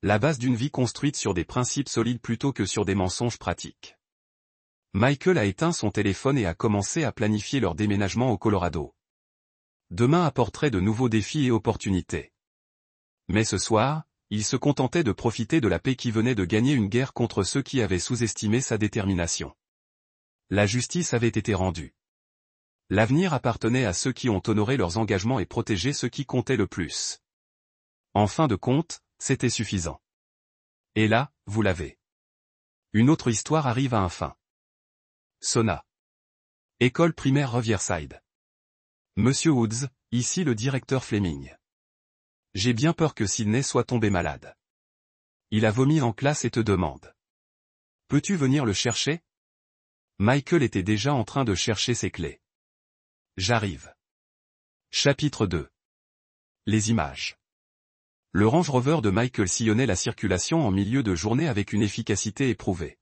S1: La base d'une vie construite sur des principes solides plutôt que sur des mensonges pratiques. Michael a éteint son téléphone et a commencé à planifier leur déménagement au Colorado. Demain apporterait de nouveaux défis et opportunités. Mais ce soir, il se contentait de profiter de la paix qui venait de gagner une guerre contre ceux qui avaient sous-estimé sa détermination. La justice avait été rendue. L'avenir appartenait à ceux qui ont honoré leurs engagements et protégé ceux qui comptaient le plus. En fin de compte, c'était suffisant. Et là, vous l'avez. Une autre histoire arrive à un fin. Sonna. École primaire Riverside. Monsieur Woods, ici le directeur Fleming. J'ai bien peur que Sydney soit tombé malade. Il a vomi en classe et te demande. Peux-tu venir le chercher? Michael était déjà en train de chercher ses clés. J'arrive. Chapitre 2. Les images. Le Range Rover de Michael sillonnait la circulation en milieu de journée avec une efficacité éprouvée.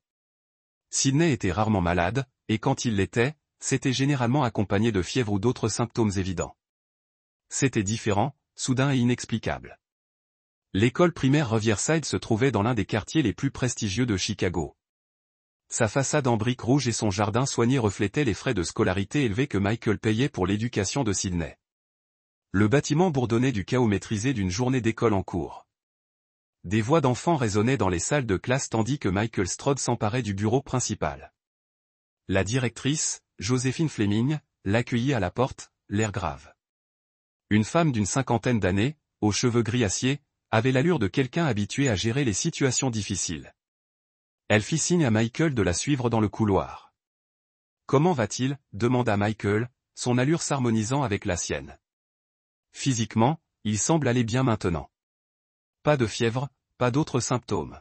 S1: Sydney était rarement malade, et quand il l'était, c'était généralement accompagné de fièvre ou d'autres symptômes évidents. C'était différent, soudain et inexplicable. L'école primaire Riverside se trouvait dans l'un des quartiers les plus prestigieux de Chicago. Sa façade en briques rouges et son jardin soigné reflétaient les frais de scolarité élevés que Michael payait pour l'éducation de Sydney. Le bâtiment bourdonnait du chaos maîtrisé d'une journée d'école en cours. Des voix d'enfants résonnaient dans les salles de classe tandis que Michael Strode s'emparait du bureau principal. La directrice, Joséphine Fleming, l'accueillit à la porte, l'air grave. Une femme d'une cinquantaine d'années, aux cheveux gris acier, avait l'allure de quelqu'un habitué à gérer les situations difficiles. Elle fit signe à Michael de la suivre dans le couloir. « Comment va-t-il » demanda Michael, son allure s'harmonisant avec la sienne. Physiquement, il semble aller bien maintenant. Pas de fièvre, pas d'autres symptômes.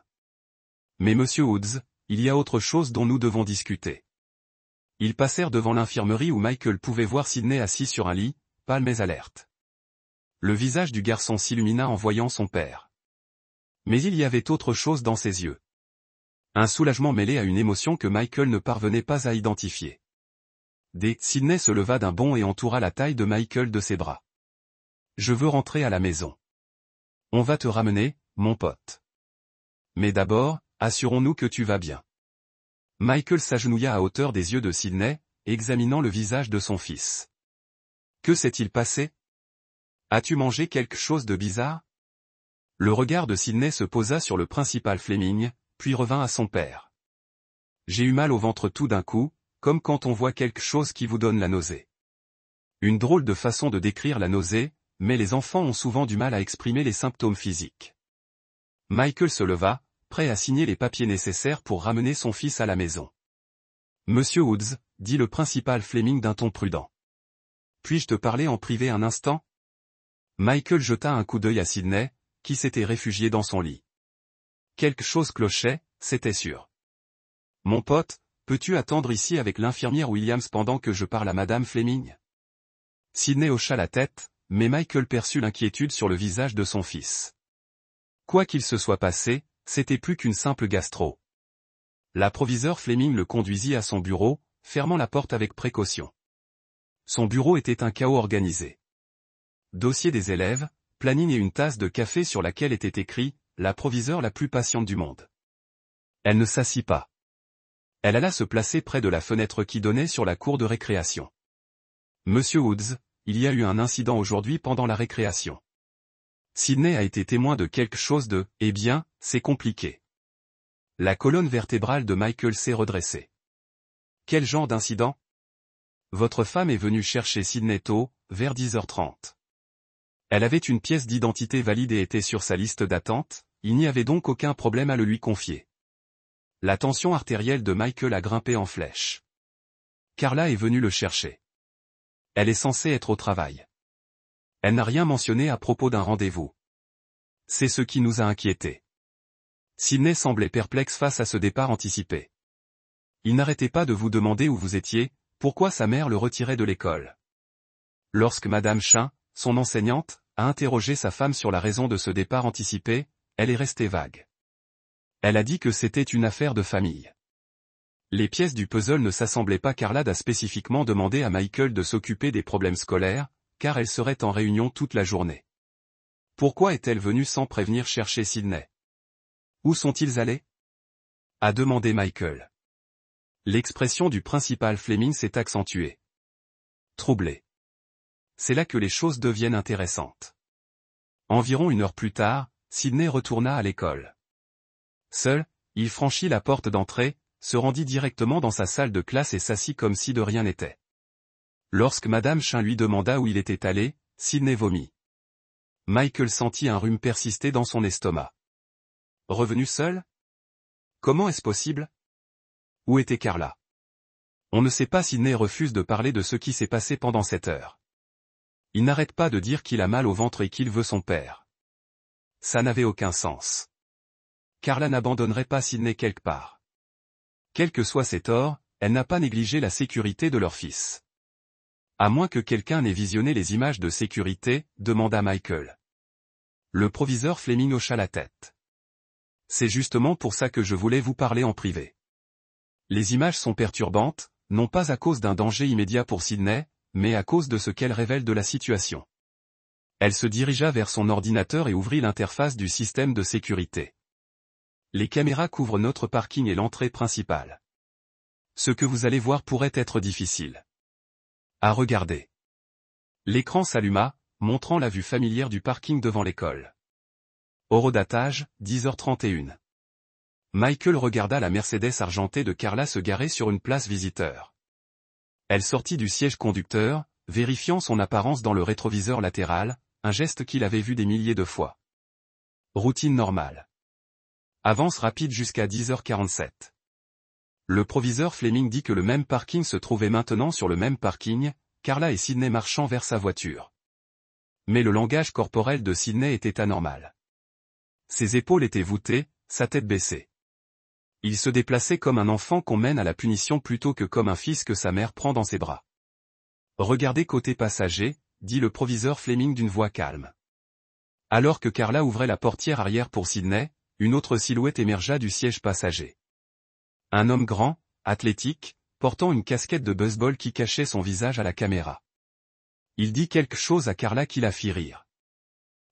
S1: Mais monsieur Woods, il y a autre chose dont nous devons discuter. Ils passèrent devant l'infirmerie où Michael pouvait voir Sydney assis sur un lit, pâle mais alerte. Le visage du garçon s'illumina en voyant son père. Mais il y avait autre chose dans ses yeux. Un soulagement mêlé à une émotion que Michael ne parvenait pas à identifier. Sydney se leva d'un bond et entoura la taille de Michael de ses bras. Je veux rentrer à la maison. On va te ramener, mon pote. Mais d'abord, assurons-nous que tu vas bien. Michael s'agenouilla à hauteur des yeux de Sydney, examinant le visage de son fils. Que s'est-il passé? As-tu mangé quelque chose de bizarre? Le regard de Sydney se posa sur le principal Fleming, puis revint à son père. J'ai eu mal au ventre tout d'un coup, comme quand on voit quelque chose qui vous donne la nausée. Une drôle de façon de décrire la nausée, mais les enfants ont souvent du mal à exprimer les symptômes physiques. Michael se leva, prêt à signer les papiers nécessaires pour ramener son fils à la maison. Monsieur Woods, dit le principal Fleming d'un ton prudent. Puis-je te parler en privé un instant? Michael jeta un coup d'œil à Sydney, qui s'était réfugié dans son lit. Quelque chose clochait, c'était sûr. Mon pote, peux-tu attendre ici avec l'infirmière Williams pendant que je parle à Madame Fleming? Sydney hocha la tête, mais Michael perçut l'inquiétude sur le visage de son fils. Quoi qu'il se soit passé, c'était plus qu'une simple gastro. La proviseure Fleming le conduisit à son bureau, fermant la porte avec précaution. Son bureau était un chaos organisé. Dossier des élèves, planning et une tasse de café sur laquelle était écrit « La proviseure la plus patiente du monde ». Elle ne s'assit pas. Elle alla se placer près de la fenêtre qui donnait sur la cour de récréation. « Monsieur Woods, il y a eu un incident aujourd'hui pendant la récréation. Sydney a été témoin de quelque chose de « Eh bien, c'est compliqué ». La colonne vertébrale de Michael s'est redressée. « Quel genre d'incident ? Votre femme est venue chercher Sydney tôt, vers 10h30. Elle avait une pièce d'identité valide et était sur sa liste d'attente, il n'y avait donc aucun problème à le lui confier. » La tension artérielle de Michael a grimpé en flèche. Carla est venue le chercher. Elle est censée être au travail. Elle n'a rien mentionné à propos d'un rendez-vous. C'est ce qui nous a inquiétés. Sydney semblait perplexe face à ce départ anticipé. Il n'arrêtait pas de vous demander où vous étiez, pourquoi sa mère le retirait de l'école. Lorsque Madame Chin, son enseignante, a interrogé sa femme sur la raison de ce départ anticipé, elle est restée vague. Elle a dit que c'était une affaire de famille. Les pièces du puzzle ne s'assemblaient pas. Carla a spécifiquement demandé à Michael de s'occuper des problèmes scolaires, car elle serait en réunion toute la journée. Pourquoi est-elle venue sans prévenir chercher Sydney? Où sont-ils allés? A demandé Michael. L'expression du principal Fleming s'est accentuée. Troublé. C'est là que les choses deviennent intéressantes. Environ 1 heure plus tard, Sydney retourna à l'école. Seul, il franchit la porte d'entrée, se rendit directement dans sa salle de classe et s'assit comme si de rien n'était. Lorsque Madame Chin lui demanda où il était allé, Sydney vomit. Michael sentit un rhume persister dans son estomac. Revenu seul? Comment est-ce possible? Où était Carla? On ne sait pas. Sydney refuse de parler de ce qui s'est passé pendant cette heure. Il n'arrête pas de dire qu'il a mal au ventre et qu'il veut son père. Ça n'avait aucun sens. Carla n'abandonnerait pas Sydney quelque part. Quels que soient ses torts, elle n'a pas négligé la sécurité de leur fils. À moins que quelqu'un n'ait visionné les images de sécurité, demanda Michael. Le proviseur Fleming hocha la tête. C'est justement pour ça que je voulais vous parler en privé. Les images sont perturbantes, non pas à cause d'un danger immédiat pour Sydney, mais à cause de ce qu'elles révèlent de la situation. Elle se dirigea vers son ordinateur et ouvrit l'interface du système de sécurité. Les caméras couvrent notre parking et l'entrée principale. Ce que vous allez voir pourrait être difficile à regarder. L'écran s'alluma, montrant la vue familière du parking devant l'école. Horodatage, 10h31. Michael regarda la Mercedes argentée de Carla se garer sur une place visiteur. Elle sortit du siège conducteur, vérifiant son apparence dans le rétroviseur latéral, un geste qu'il avait vu des milliers de fois. Routine normale. Avance rapide jusqu'à 10h47. Le proviseur Fleming dit que le même parking se trouvait maintenant sur le même parking, Carla et Sydney marchant vers sa voiture. Mais le langage corporel de Sydney était anormal. Ses épaules étaient voûtées, sa tête baissée. Il se déplaçait comme un enfant qu'on mène à la punition plutôt que comme un fils que sa mère prend dans ses bras. « Regardez côté passager », dit le proviseur Fleming d'une voix calme. Alors que Carla ouvrait la portière arrière pour Sydney, une autre silhouette émergea du siège passager. Un homme grand, athlétique, portant une casquette de baseball qui cachait son visage à la caméra. Il dit quelque chose à Carla qui la fit rire.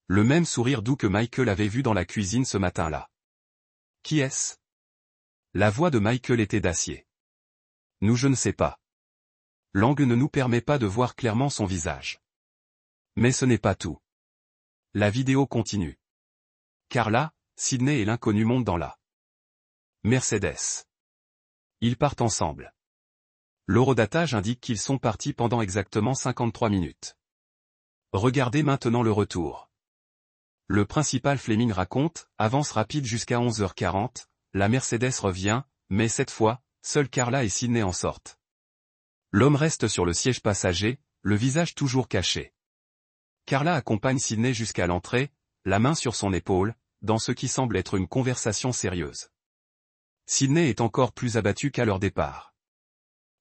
S1: Le même sourire doux que Michael avait vu dans la cuisine ce matin-là. « Qui est-ce » La voix de Michael était d'acier. « Nous, je ne sais pas. L'angle ne nous permet pas de voir clairement son visage. Mais ce n'est pas tout. » La vidéo continue. Carla, Sydney et l'inconnu montent dans la Mercedes. Ils partent ensemble. L'horodatage indique qu'ils sont partis pendant exactement 53 minutes. Regardez maintenant le retour. Le principal Fleming raconte, avance rapide jusqu'à 11h40, la Mercedes revient, mais cette fois, seuls Carla et Sydney en sortent. L'homme reste sur le siège passager, le visage toujours caché. Carla accompagne Sydney jusqu'à l'entrée, la main sur son épaule, dans ce qui semble être une conversation sérieuse. Sydney est encore plus abattu qu'à leur départ.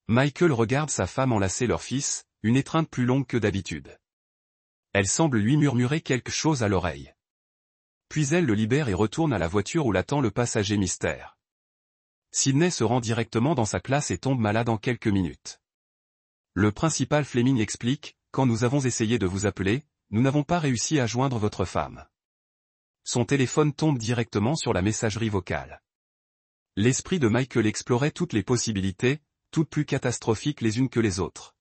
S1: Michael regarde sa femme enlacer leur fils, une étreinte plus longue que d'habitude. Elle semble lui murmurer quelque chose à l'oreille. Puis elle le libère et retourne à la voiture où l'attend le passager mystère. Sydney se rend directement dans sa classe et tombe malade en quelques minutes. Le principal Fleming explique, quand nous avons essayé de vous appeler, nous n'avons pas réussi à joindre votre femme. Son téléphone tombe directement sur la messagerie vocale. L'esprit de Michael explorait toutes les possibilités, toutes plus catastrophiques les unes que les autres.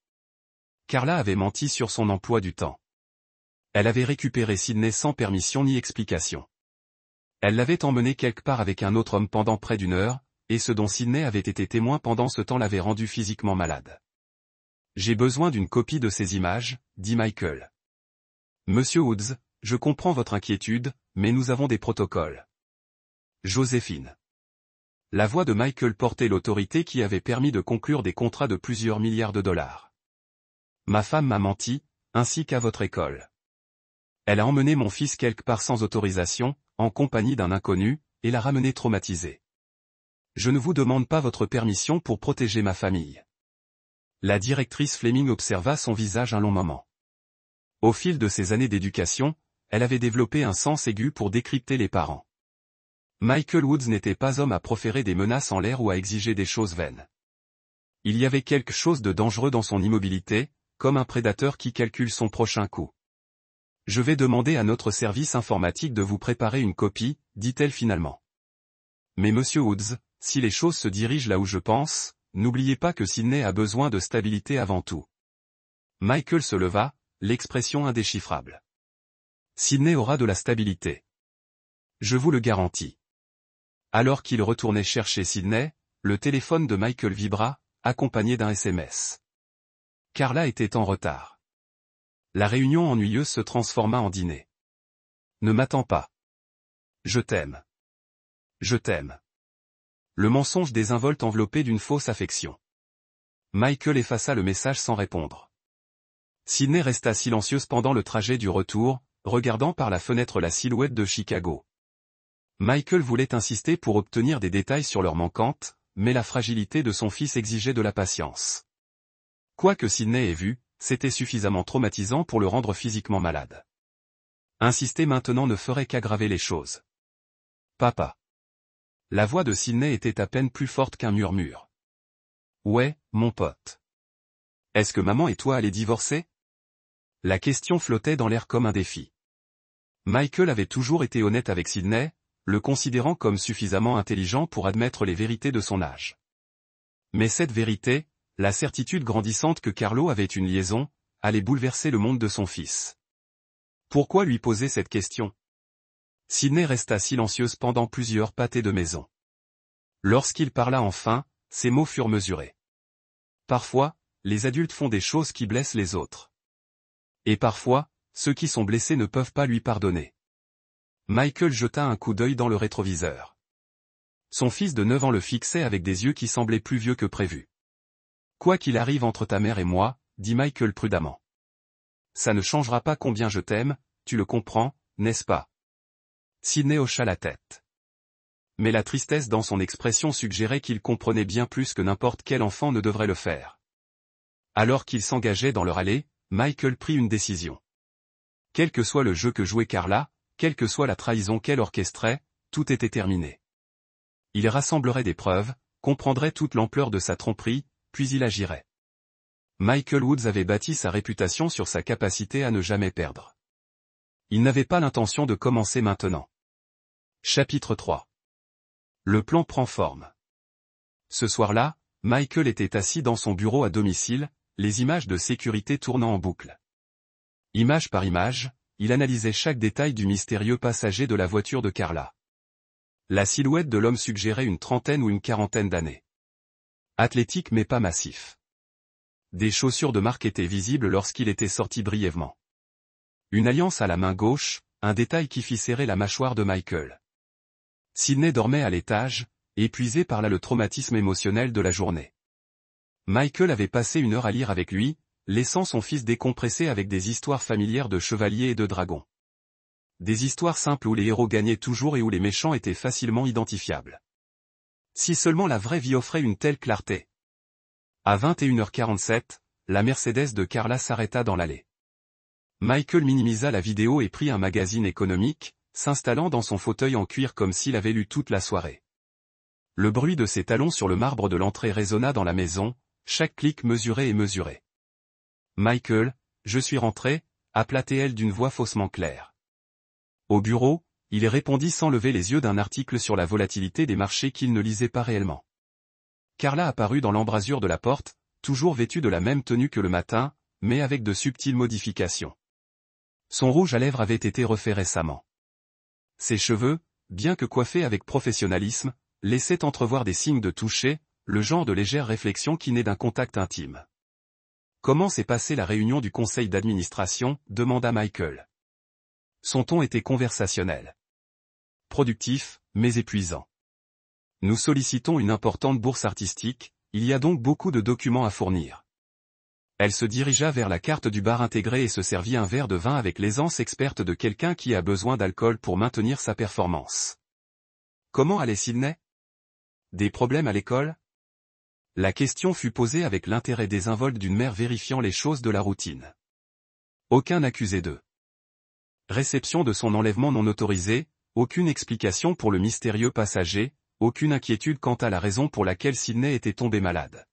S1: Carla avait menti sur son emploi du temps. Elle avait récupéré Sydney sans permission ni explication. Elle l'avait emmené quelque part avec un autre homme pendant près d'une heure, et ce dont Sydney avait été témoin pendant ce temps l'avait rendu physiquement malade. J'ai besoin d'une copie de ces images, dit Michael. Monsieur Woods, je comprends votre inquiétude, mais nous avons des protocoles. Joséphine. La voix de Michael portait l'autorité qui avait permis de conclure des contrats de plusieurs milliards de dollars. Ma femme m'a menti, ainsi qu'à votre école. Elle a emmené mon fils quelque part sans autorisation, en compagnie d'un inconnu, et l'a ramené traumatisé. Je ne vous demande pas votre permission pour protéger ma famille. La directrice Fleming observa son visage un long moment. Au fil de ses années d'éducation, elle avait développé un sens aigu pour décrypter les parents. Michael Woods n'était pas homme à proférer des menaces en l'air ou à exiger des choses vaines. Il y avait quelque chose de dangereux dans son immobilité, comme un prédateur qui calcule son prochain coup. Je vais demander à notre service informatique de vous préparer une copie, dit-elle finalement. Mais monsieur Woods, si les choses se dirigent là où je pense, n'oubliez pas que Sydney a besoin de stabilité avant tout. Michael se leva, l'expression indéchiffrable. Sydney aura de la stabilité. Je vous le garantis. Alors qu'il retournait chercher Sydney, le téléphone de Michael vibra, accompagné d'un SMS. Carla était en retard. La réunion ennuyeuse se transforma en dîner. Ne m'attends pas. Je t'aime. Je t'aime. Le mensonge désinvolte enveloppé d'une fausse affection. Michael effaça le message sans répondre. Sydney resta silencieuse pendant le trajet du retour, regardant par la fenêtre la silhouette de Chicago. Michael voulait insister pour obtenir des détails sur leur manquante, mais la fragilité de son fils exigeait de la patience. Quoi que Sydney ait vu, c'était suffisamment traumatisant pour le rendre physiquement malade. Insister maintenant ne ferait qu'aggraver les choses. Papa. La voix de Sydney était à peine plus forte qu'un murmure. Ouais, mon pote. Est-ce que maman et toi allez divorcer? La question flottait dans l'air comme un défi. Michael avait toujours été honnête avec Sydney, le considérant comme suffisamment intelligent pour admettre les vérités de son âge. Mais cette vérité, la certitude grandissante que Carlo avait une liaison, allait bouleverser le monde de son fils. Pourquoi lui poser cette question? Sydney resta silencieuse pendant plusieurs pâtés de maison. Lorsqu'il parla enfin, ses mots furent mesurés. Parfois, les adultes font des choses qui blessent les autres. Et parfois, ceux qui sont blessés ne peuvent pas lui pardonner. Michael jeta un coup d'œil dans le rétroviseur. Son fils de 9 ans le fixait avec des yeux qui semblaient plus vieux que prévu. Quoi qu'il arrive entre ta mère et moi, dit Michael prudemment. Ça ne changera pas combien je t'aime, tu le comprends, n'est-ce pas? Sydney hocha la tête. Mais la tristesse dans son expression suggérait qu'il comprenait bien plus que n'importe quel enfant ne devrait le faire. Alors qu'ils s'engageaient dans leur allée, Michael prit une décision. Quel que soit le jeu que jouait Carla, quelle que soit la trahison qu'elle orchestrait, tout était terminé. Il rassemblerait des preuves, comprendrait toute l'ampleur de sa tromperie, puis il agirait. Michael Woods avait bâti sa réputation sur sa capacité à ne jamais perdre. Il n'avait pas l'intention de commencer maintenant. Chapitre 3. Le plan prend forme. Ce soir-là, Michael était assis dans son bureau à domicile, les images de sécurité tournant en boucle. Image par image, il analysait chaque détail du mystérieux passager de la voiture de Carla. La silhouette de l'homme suggérait une trentaine ou une quarantaine d'années. Athlétique mais pas massif. Des chaussures de marque étaient visibles lorsqu'il était sorti brièvement. Une alliance à la main gauche, un détail qui fit serrer la mâchoire de Michael. Sydney dormait à l'étage, épuisé par là le traumatisme émotionnel de la journée. Michael avait passé une heure à lire avec lui, laissant son fils décompresser avec des histoires familières de chevaliers et de dragons. Des histoires simples où les héros gagnaient toujours et où les méchants étaient facilement identifiables. Si seulement la vraie vie offrait une telle clarté. À 21h47, la Mercedes de Carla s'arrêta dans l'allée. Michael minimisa la vidéo et prit un magazine économique, s'installant dans son fauteuil en cuir comme s'il avait lu toute la soirée. Le bruit de ses talons sur le marbre de l'entrée résonna dans la maison, chaque clic mesuré et mesuré. « Michael, je suis rentré », appela-t-elle d'une voix faussement claire. Au bureau, il répondit sans lever les yeux d'un article sur la volatilité des marchés qu'il ne lisait pas réellement. Carla apparut dans l'embrasure de la porte, toujours vêtue de la même tenue que le matin, mais avec de subtiles modifications. Son rouge à lèvres avait été refait récemment. Ses cheveux, bien que coiffés avec professionnalisme, laissaient entrevoir des signes de toucher, le genre de légère réflexion qui naît d'un contact intime. « Comment s'est passée la réunion du conseil d'administration » demanda Michael. Son ton était conversationnel. Productif, mais épuisant. « Nous sollicitons une importante bourse artistique, il y a donc beaucoup de documents à fournir. » Elle se dirigea vers la carte du bar intégré et se servit un verre de vin avec l'aisance experte de quelqu'un qui a besoin d'alcool pour maintenir sa performance. Comment allait Sydney? Des problèmes à l'école? La question fut posée avec l'intérêt désinvolte d'une mère vérifiant les choses de la routine. Aucun accusé d'eux. Réception de son enlèvement non autorisé, aucune explication pour le mystérieux passager, aucune inquiétude quant à la raison pour laquelle Sydney était tombée malade.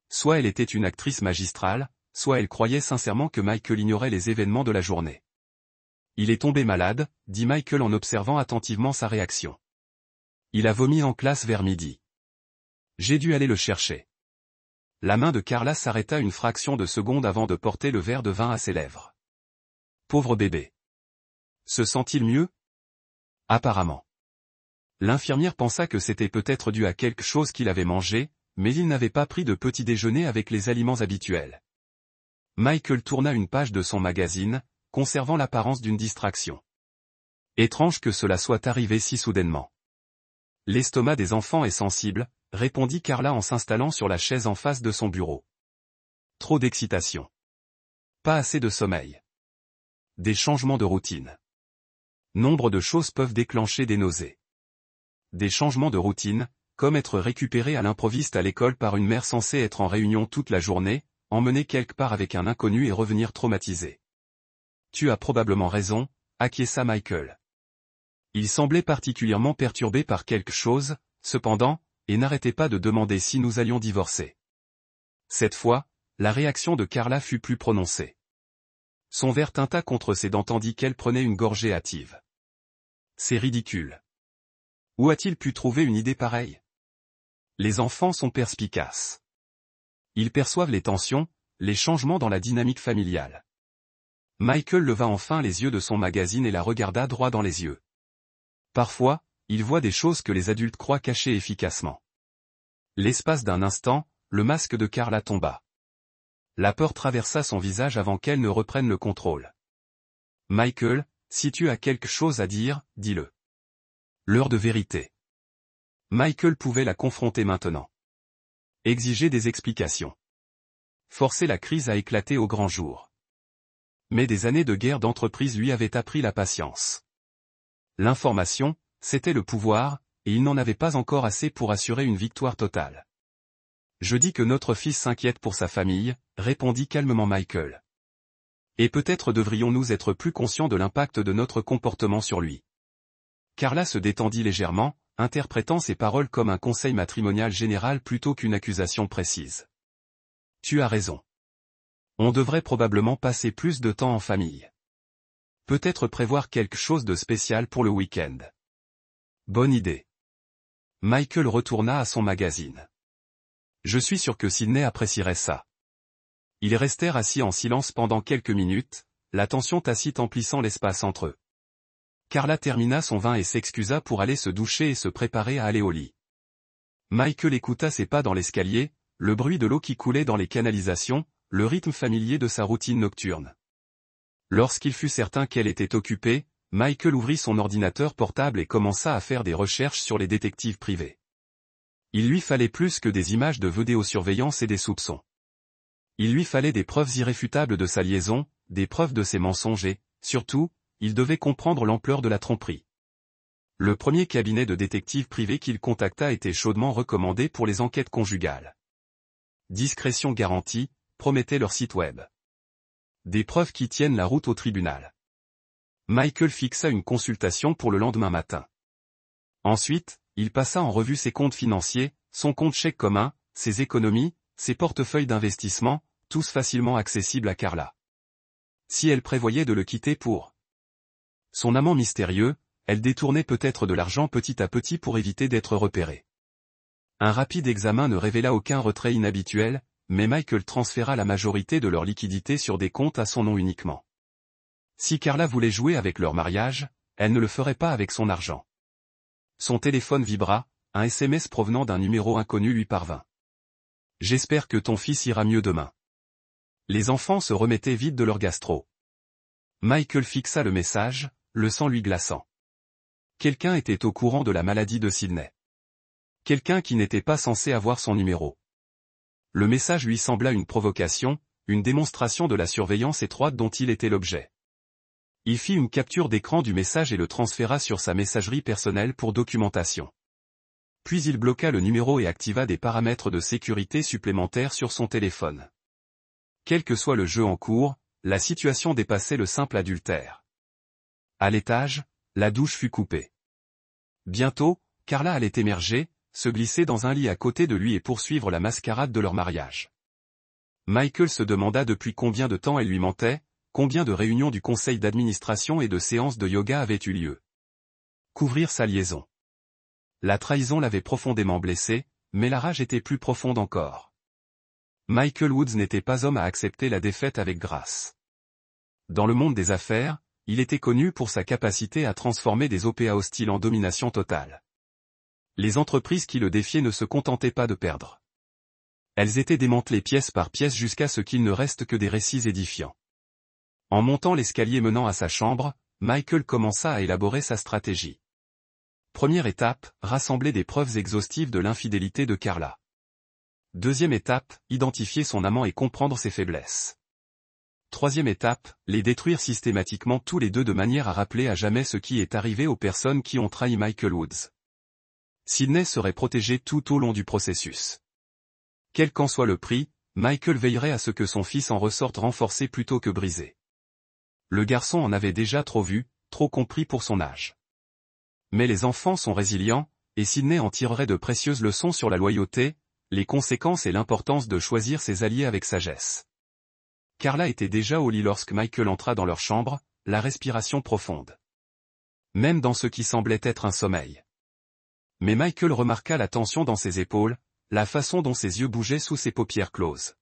S1: Soit elle était une actrice magistrale, soit elle croyait sincèrement que Michael ignorait les événements de la journée. « Il est tombé malade », dit Michael en observant attentivement sa réaction. « Il a vomi en classe vers midi. J'ai dû aller le chercher. » La main de Carla s'arrêta une fraction de seconde avant de porter le verre de vin à ses lèvres. Pauvre bébé. Se sent-il mieux? Apparemment. L'infirmière pensa que c'était peut-être dû à quelque chose qu'il avait mangé, mais il n'avait pas pris de petit déjeuner avec les aliments habituels. Michael tourna une page de son magazine, conservant l'apparence d'une distraction. Étrange que cela soit arrivé si soudainement. L'estomac des enfants est sensible, répondit Carla en s'installant sur la chaise en face de son bureau. Trop d'excitation. Pas assez de sommeil. Des changements de routine. Nombre de choses peuvent déclencher des nausées. Des changements de routine, comme être récupéré à l'improviste à l'école par une mère censée être en réunion toute la journée, emmener quelque part avec un inconnu et revenir traumatisé. Tu as probablement raison, acquiesça Michael. Il semblait particulièrement perturbé par quelque chose, cependant, et n'arrêtait pas de demander si nous allions divorcer. Cette fois, la réaction de Carla fut plus prononcée. Son verre tinta contre ses dents tandis qu'elle prenait une gorgée hâtive. C'est ridicule. Où a-t-il pu trouver une idée pareille? Les enfants sont perspicaces. Ils perçoivent les tensions, les changements dans la dynamique familiale. Michael leva enfin les yeux de son magazine et la regarda droit dans les yeux. Parfois, il voit des choses que les adultes croient cacher efficacement. L'espace d'un instant, le masque de Carla tomba. La peur traversa son visage avant qu'elle ne reprenne le contrôle. Michael, si tu as quelque chose à dire, dis-le. L'heure de vérité. Michael pouvait la confronter maintenant. Exiger des explications. Forcer la crise à éclater au grand jour. Mais des années de guerre d'entreprise lui avaient appris la patience. L'information, c'était le pouvoir, et il n'en avait pas encore assez pour assurer une victoire totale. Je dis que notre fils s'inquiète pour sa famille, répondit calmement Michael. Et peut-être devrions-nous être plus conscients de l'impact de notre comportement sur lui. Carla se détendit légèrement, interprétant ses paroles comme un conseil matrimonial général plutôt qu'une accusation précise. Tu as raison. On devrait probablement passer plus de temps en famille. Peut-être prévoir quelque chose de spécial pour le week-end. Bonne idée. Michael retourna à son magazine. Je suis sûr que Sydney apprécierait ça. Ils restèrent assis en silence pendant quelques minutes, la tension tacite emplissant l'espace entre eux. Carla termina son vin et s'excusa pour aller se doucher et se préparer à aller au lit. Michael écouta ses pas dans l'escalier, le bruit de l'eau qui coulait dans les canalisations, le rythme familier de sa routine nocturne. Lorsqu'il fut certain qu'elle était occupée, Michael ouvrit son ordinateur portable et commença à faire des recherches sur les détectives privés. Il lui fallait plus que des images de vidéosurveillance et des soupçons. Il lui fallait des preuves irréfutables de sa liaison, des preuves de ses mensonges et, surtout, il devait comprendre l'ampleur de la tromperie. Le premier cabinet de détectives privés qu'il contacta était chaudement recommandé pour les enquêtes conjugales. Discrétion garantie, promettait leur site web. Des preuves qui tiennent la route au tribunal. Michael fixa une consultation pour le lendemain matin. Ensuite, il passa en revue ses comptes financiers, son compte chèque commun, ses économies, ses portefeuilles d'investissement, tous facilement accessibles à Carla. Si elle prévoyait de le quitter pour son amant mystérieux, elle détournait peut-être de l'argent petit à petit pour éviter d'être repérée. Un rapide examen ne révéla aucun retrait inhabituel, mais Michael transféra la majorité de leur liquidité sur des comptes à son nom uniquement. Si Carla voulait jouer avec leur mariage, elle ne le ferait pas avec son argent. Son téléphone vibra, un SMS provenant d'un numéro inconnu lui parvint. « J'espère que ton fils ira mieux demain. » Les enfants se remettaient vite de leur gastro. Michael fixa le message, le sang lui glaçant. Quelqu'un était au courant de la maladie de Sydney. Quelqu'un qui n'était pas censé avoir son numéro. Le message lui sembla une provocation, une démonstration de la surveillance étroite dont il était l'objet. Il fit une capture d'écran du message et le transféra sur sa messagerie personnelle pour documentation. Puis il bloqua le numéro et activa des paramètres de sécurité supplémentaires sur son téléphone. Quel que soit le jeu en cours, la situation dépassait le simple adultère. À l'étage, la douche fut coupée. Bientôt, Carla allait émerger, se glisser dans un lit à côté de lui et poursuivre la mascarade de leur mariage. Michael se demanda depuis combien de temps elle lui mentait, combien de réunions du conseil d'administration et de séances de yoga avaient eu lieu. Couvrir sa liaison. La trahison l'avait profondément blessé, mais la rage était plus profonde encore. Michael Woods n'était pas homme à accepter la défaite avec grâce. Dans le monde des affaires, il était connu pour sa capacité à transformer des OPA hostiles en domination totale. Les entreprises qui le défiaient ne se contentaient pas de perdre. Elles étaient démantelées pièce par pièce jusqu'à ce qu'il ne reste que des récits édifiants. En montant l'escalier menant à sa chambre, Michael commença à élaborer sa stratégie. Première étape, rassembler des preuves exhaustives de l'infidélité de Carla. Deuxième étape, identifier son amant et comprendre ses faiblesses. Troisième étape, les détruire systématiquement tous les deux de manière à rappeler à jamais ce qui est arrivé aux personnes qui ont trahi Michael Woods. Sydney serait protégée tout au long du processus. Quel qu'en soit le prix, Michael veillerait à ce que son fils en ressorte renforcé plutôt que brisé. Le garçon en avait déjà trop vu, trop compris pour son âge. Mais les enfants sont résilients, et Sydney en tirerait de précieuses leçons sur la loyauté, les conséquences et l'importance de choisir ses alliés avec sagesse. Carla était déjà au lit lorsque Michael entra dans leur chambre, la respiration profonde. Même dans ce qui semblait être un sommeil. Mais Michael remarqua la tension dans ses épaules, la façon dont ses yeux bougeaient sous ses paupières closes.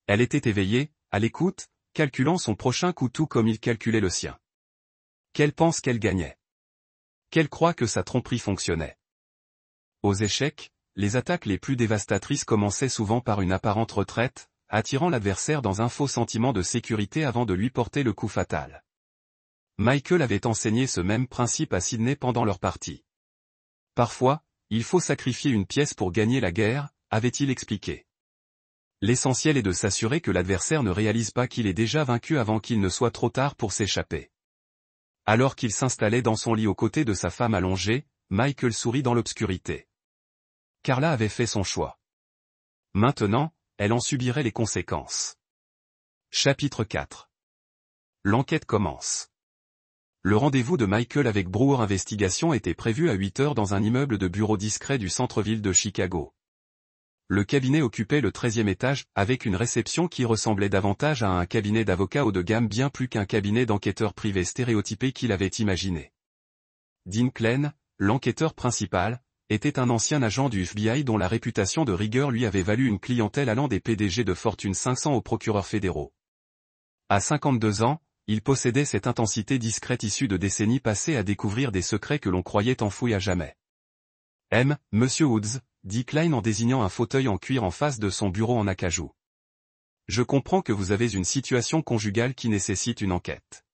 S1: Elle était éveillée, à l'écoute, calculant son prochain coup tout comme il calculait le sien. Qu'elle pense qu'elle gagnait. Qu'elle croit que sa tromperie fonctionnait. Aux échecs, les attaques les plus dévastatrices commençaient souvent par une apparente retraite, attirant l'adversaire dans un faux sentiment de sécurité avant de lui porter le coup fatal. Michael avait enseigné ce même principe à Sydney pendant leur partie. Parfois, il faut sacrifier une pièce pour gagner la guerre, avait-il expliqué. L'essentiel est de s'assurer que l'adversaire ne réalise pas qu'il est déjà vaincu avant qu'il ne soit trop tard pour s'échapper. Alors qu'il s'installait dans son lit aux côtés de sa femme allongée, Michael sourit dans l'obscurité. Carla avait fait son choix. Maintenant, elle en subirait les conséquences. Chapitre 4. L'enquête commence. Le rendez-vous de Michael avec Brewer Investigation était prévu à 8 heures dans un immeuble de bureaux discret du centre-ville de Chicago. Le cabinet occupait le 13e étage, avec une réception qui ressemblait davantage à un cabinet d'avocats haut de gamme bien plus qu'un cabinet d'enquêteurs privés stéréotypé qu'il avait imaginé. Dean Klein, l'enquêteur principal, était un ancien agent du FBI dont la réputation de rigueur lui avait valu une clientèle allant des PDG de Fortune 500 aux procureurs fédéraux. À 52 ans, il possédait cette intensité discrète issue de décennies passées à découvrir des secrets que l'on croyait enfouis à jamais. Monsieur Woods, dit Klein en désignant un fauteuil en cuir en face de son bureau en acajou. Je comprends que vous avez une situation conjugale qui nécessite une enquête.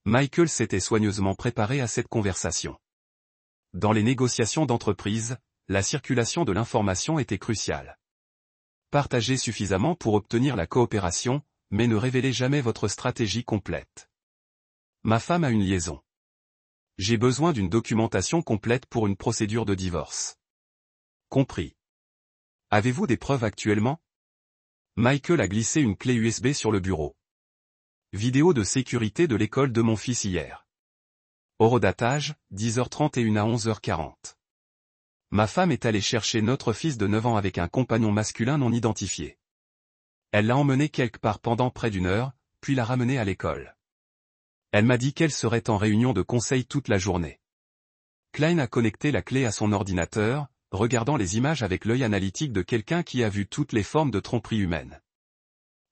S1: Michael s'était soigneusement préparé à cette conversation. Dans les négociations d'entreprise, la circulation de l'information était cruciale. Partagez suffisamment pour obtenir la coopération, mais ne révélez jamais votre stratégie complète. Ma femme a une liaison. J'ai besoin d'une documentation complète pour une procédure de divorce. Compris. Avez-vous des preuves actuellement? Michael a glissé une clé USB sur le bureau. Vidéo de sécurité de l'école de mon fils hier. Horodatage, 10h31 à 11h40. Ma femme est allée chercher notre fils de 9 ans avec un compagnon masculin non identifié. Elle l'a emmené quelque part pendant près d'une heure, puis l'a ramené à l'école. Elle m'a dit qu'elle serait en réunion de conseil toute la journée. Klein a connecté la clé à son ordinateur, regardant les images avec l'œil analytique de quelqu'un qui a vu toutes les formes de tromperie humaine.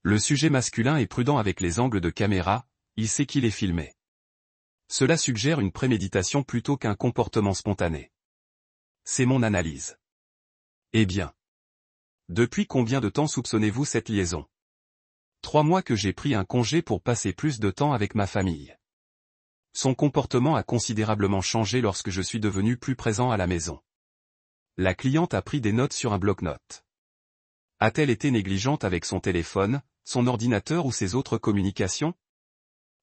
S1: Le sujet masculin est prudent avec les angles de caméra, il sait qu'il est filmé. Cela suggère une préméditation plutôt qu'un comportement spontané. C'est mon analyse. Eh bien. Depuis combien de temps soupçonnez-vous cette liaison? 3 mois que j'ai pris un congé pour passer plus de temps avec ma famille. Son comportement a considérablement changé lorsque je suis devenu plus présent à la maison. La cliente a pris des notes sur un bloc-notes. A-t-elle été négligente avec son téléphone, son ordinateur ou ses autres communications?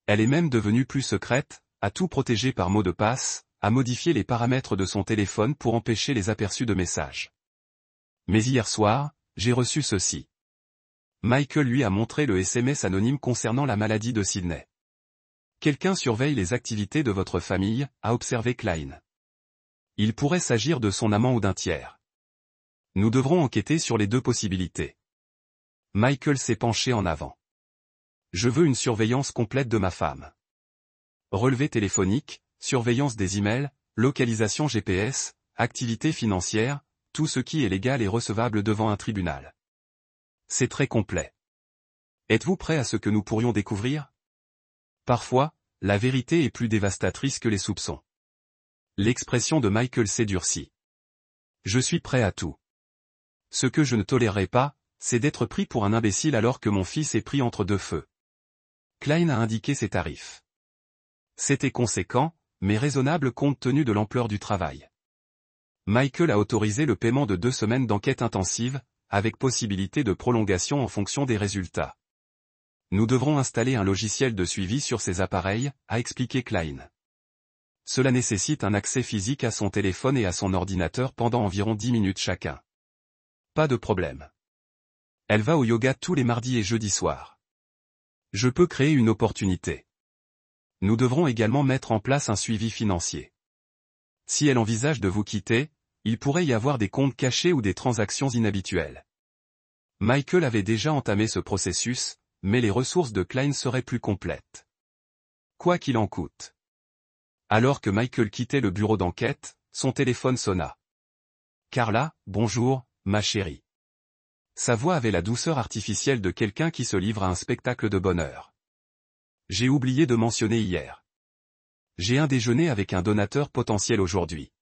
S1: Elle est même devenue plus secrète, a tout protégé par mot de passe, a modifié les paramètres de son téléphone pour empêcher les aperçus de messages. Mais hier soir, j'ai reçu ceci. Michael lui a montré le SMS anonyme concernant la maladie de Sydney. Quelqu'un surveille les activités de votre famille, a observé Klein. Il pourrait s'agir de son amant ou d'un tiers. Nous devrons enquêter sur les 2 possibilités. Michael s'est penché en avant. Je veux une surveillance complète de ma femme. Relevé téléphonique, surveillance des emails, localisation GPS, activités financières, tout ce qui est légal et recevable devant un tribunal. C'est très complet. Êtes-vous prêt à ce que nous pourrions découvrir? Parfois, la vérité est plus dévastatrice que les soupçons. L'expression de Michael s'est durcie. Je suis prêt à tout. Ce que je ne tolérerai pas, c'est d'être pris pour un imbécile alors que mon fils est pris entre 2 feux. Klein a indiqué ses tarifs. C'était conséquent, mais raisonnable compte tenu de l'ampleur du travail. Michael a autorisé le paiement de 2 semaines d'enquête intensive, avec possibilité de prolongation en fonction des résultats. Nous devrons installer un logiciel de suivi sur ces appareils, a expliqué Klein. Cela nécessite un accès physique à son téléphone et à son ordinateur pendant environ 10 minutes chacun. Pas de problème. Elle va au yoga tous les mardis et jeudis soirs. Je peux créer une opportunité. Nous devrons également mettre en place un suivi financier. Si elle envisage de vous quitter, il pourrait y avoir des comptes cachés ou des transactions inhabituelles. Michael avait déjà entamé ce processus, mais les ressources de Klein seraient plus complètes. Quoi qu'il en coûte. Alors que Michael quittait le bureau d'enquête, son téléphone sonna. Carla, bonjour, ma chérie. Sa voix avait la douceur artificielle de quelqu'un qui se livre à un spectacle de bonheur. J'ai oublié de mentionner hier. J'ai un déjeuner avec un donateur potentiel aujourd'hui.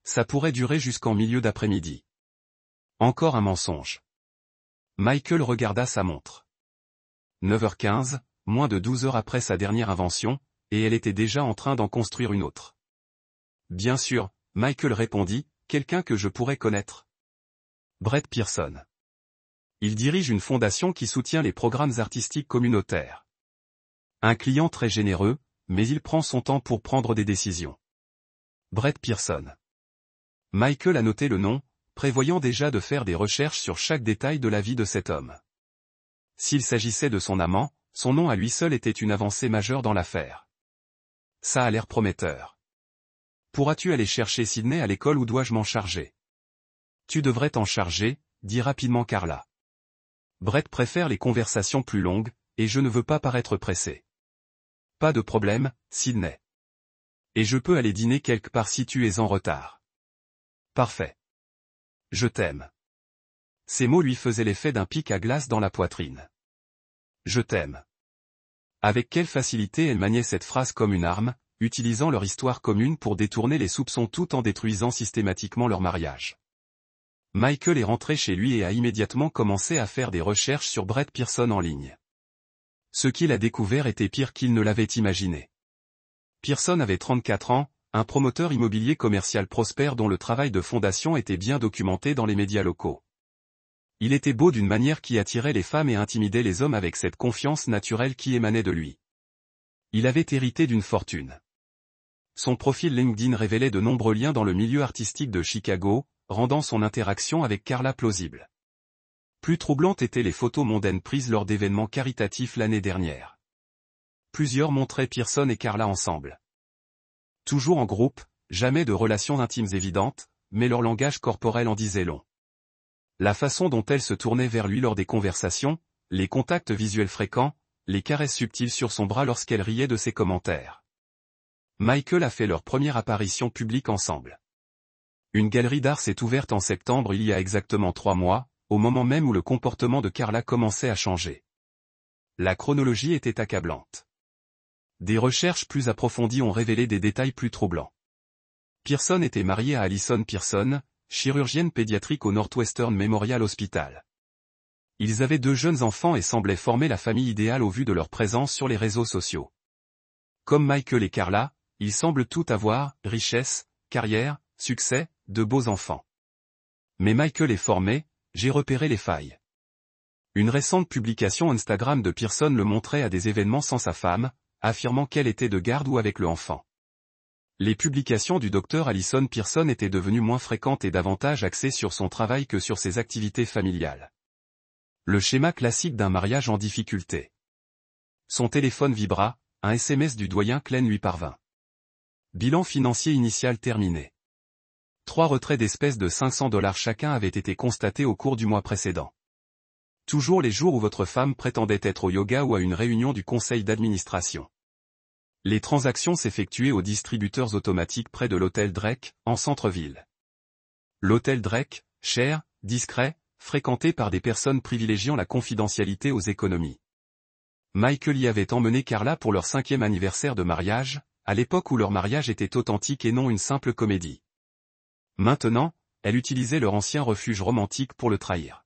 S1: Ça pourrait durer jusqu'en milieu d'après-midi. Encore un mensonge. Michael regarda sa montre. 9h15, moins de 12 heures après sa dernière invention, et elle était déjà en train d'en construire une autre. Bien sûr, Michael répondit, quelqu'un que je pourrais connaître. Brett Pearson. Il dirige une fondation qui soutient les programmes artistiques communautaires. Un client très généreux, mais il prend son temps pour prendre des décisions. Brett Pearson. Michael a noté le nom, prévoyant déjà de faire des recherches sur chaque détail de la vie de cet homme. S'il s'agissait de son amant, son nom à lui seul était une avancée majeure dans l'affaire. Ça a l'air prometteur. Pourras-tu aller chercher Sydney à l'école ou dois-je m'en charger? Tu devrais t'en charger, dit rapidement Carla. Brett préfère les conversations plus longues, et je ne veux pas paraître pressé. Pas de problème, Sydney. Et je peux aller dîner quelque part si tu es en retard. Parfait. Je t'aime. Ces mots lui faisaient l'effet d'un pic à glace dans la poitrine. Je t'aime. Avec quelle facilité elle maniait cette phrase comme une arme, utilisant leur histoire commune pour détourner les soupçons tout en détruisant systématiquement leur mariage. Michael est rentré chez lui et a immédiatement commencé à faire des recherches sur Brett Pearson en ligne. Ce qu'il a découvert était pire qu'il ne l'avait imaginé. Pearson avait 34 ans, un promoteur immobilier commercial prospère dont le travail de fondation était bien documenté dans les médias locaux. Il était beau d'une manière qui attirait les femmes et intimidait les hommes avec cette confiance naturelle qui émanait de lui. Il avait hérité d'une fortune. Son profil LinkedIn révélait de nombreux liens dans le milieu artistique de Chicago, rendant son interaction avec Carla plausible. Plus troublantes étaient les photos mondaines prises lors d'événements caritatifs l'année dernière. Plusieurs montraient Pearson et Carla ensemble. Toujours en groupe, jamais de relations intimes évidentes, mais leur langage corporel en disait long. La façon dont elle se tournait vers lui lors des conversations, les contacts visuels fréquents, les caresses subtiles sur son bras lorsqu'elle riait de ses commentaires. Michael a fait leur première apparition publique ensemble. Une galerie d'art s'est ouverte en septembre il y a exactement 3 mois, au moment même où le comportement de Carla commençait à changer. La chronologie était accablante. Des recherches plus approfondies ont révélé des détails plus troublants. Pearson était marié à Alison Pearson, chirurgienne pédiatrique au Northwestern Memorial Hospital. Ils avaient 2 jeunes enfants et semblaient former la famille idéale au vu de leur présence sur les réseaux sociaux. Comme Michael et Carla, ils semblent tout avoir, richesse, carrière, succès, de beaux enfants. Mais Michael est formé, j'ai repéré les failles. Une récente publication Instagram de Pearson le montrait à des événements sans sa femme, affirmant qu'elle était de garde ou avec le enfant. Les publications du docteur Alison Pearson étaient devenues moins fréquentes et davantage axées sur son travail que sur ses activités familiales. Le schéma classique d'un mariage en difficulté. Son téléphone vibra, un SMS du doyen Klein lui parvint. Bilan financier initial terminé. 3 retraits d'espèces de $500 chacun avaient été constatés au cours du mois précédent. Toujours les jours où votre femme prétendait être au yoga ou à une réunion du conseil d'administration. Les transactions s'effectuaient aux distributeurs automatiques près de l'hôtel Drake, en centre-ville. L'hôtel Drake, cher, discret, fréquenté par des personnes privilégiant la confidentialité aux économies. Michael y avait emmené Carla pour leur 5e anniversaire de mariage, à l'époque où leur mariage était authentique et non une simple comédie. Maintenant, elle utilisait leur ancien refuge romantique pour le trahir.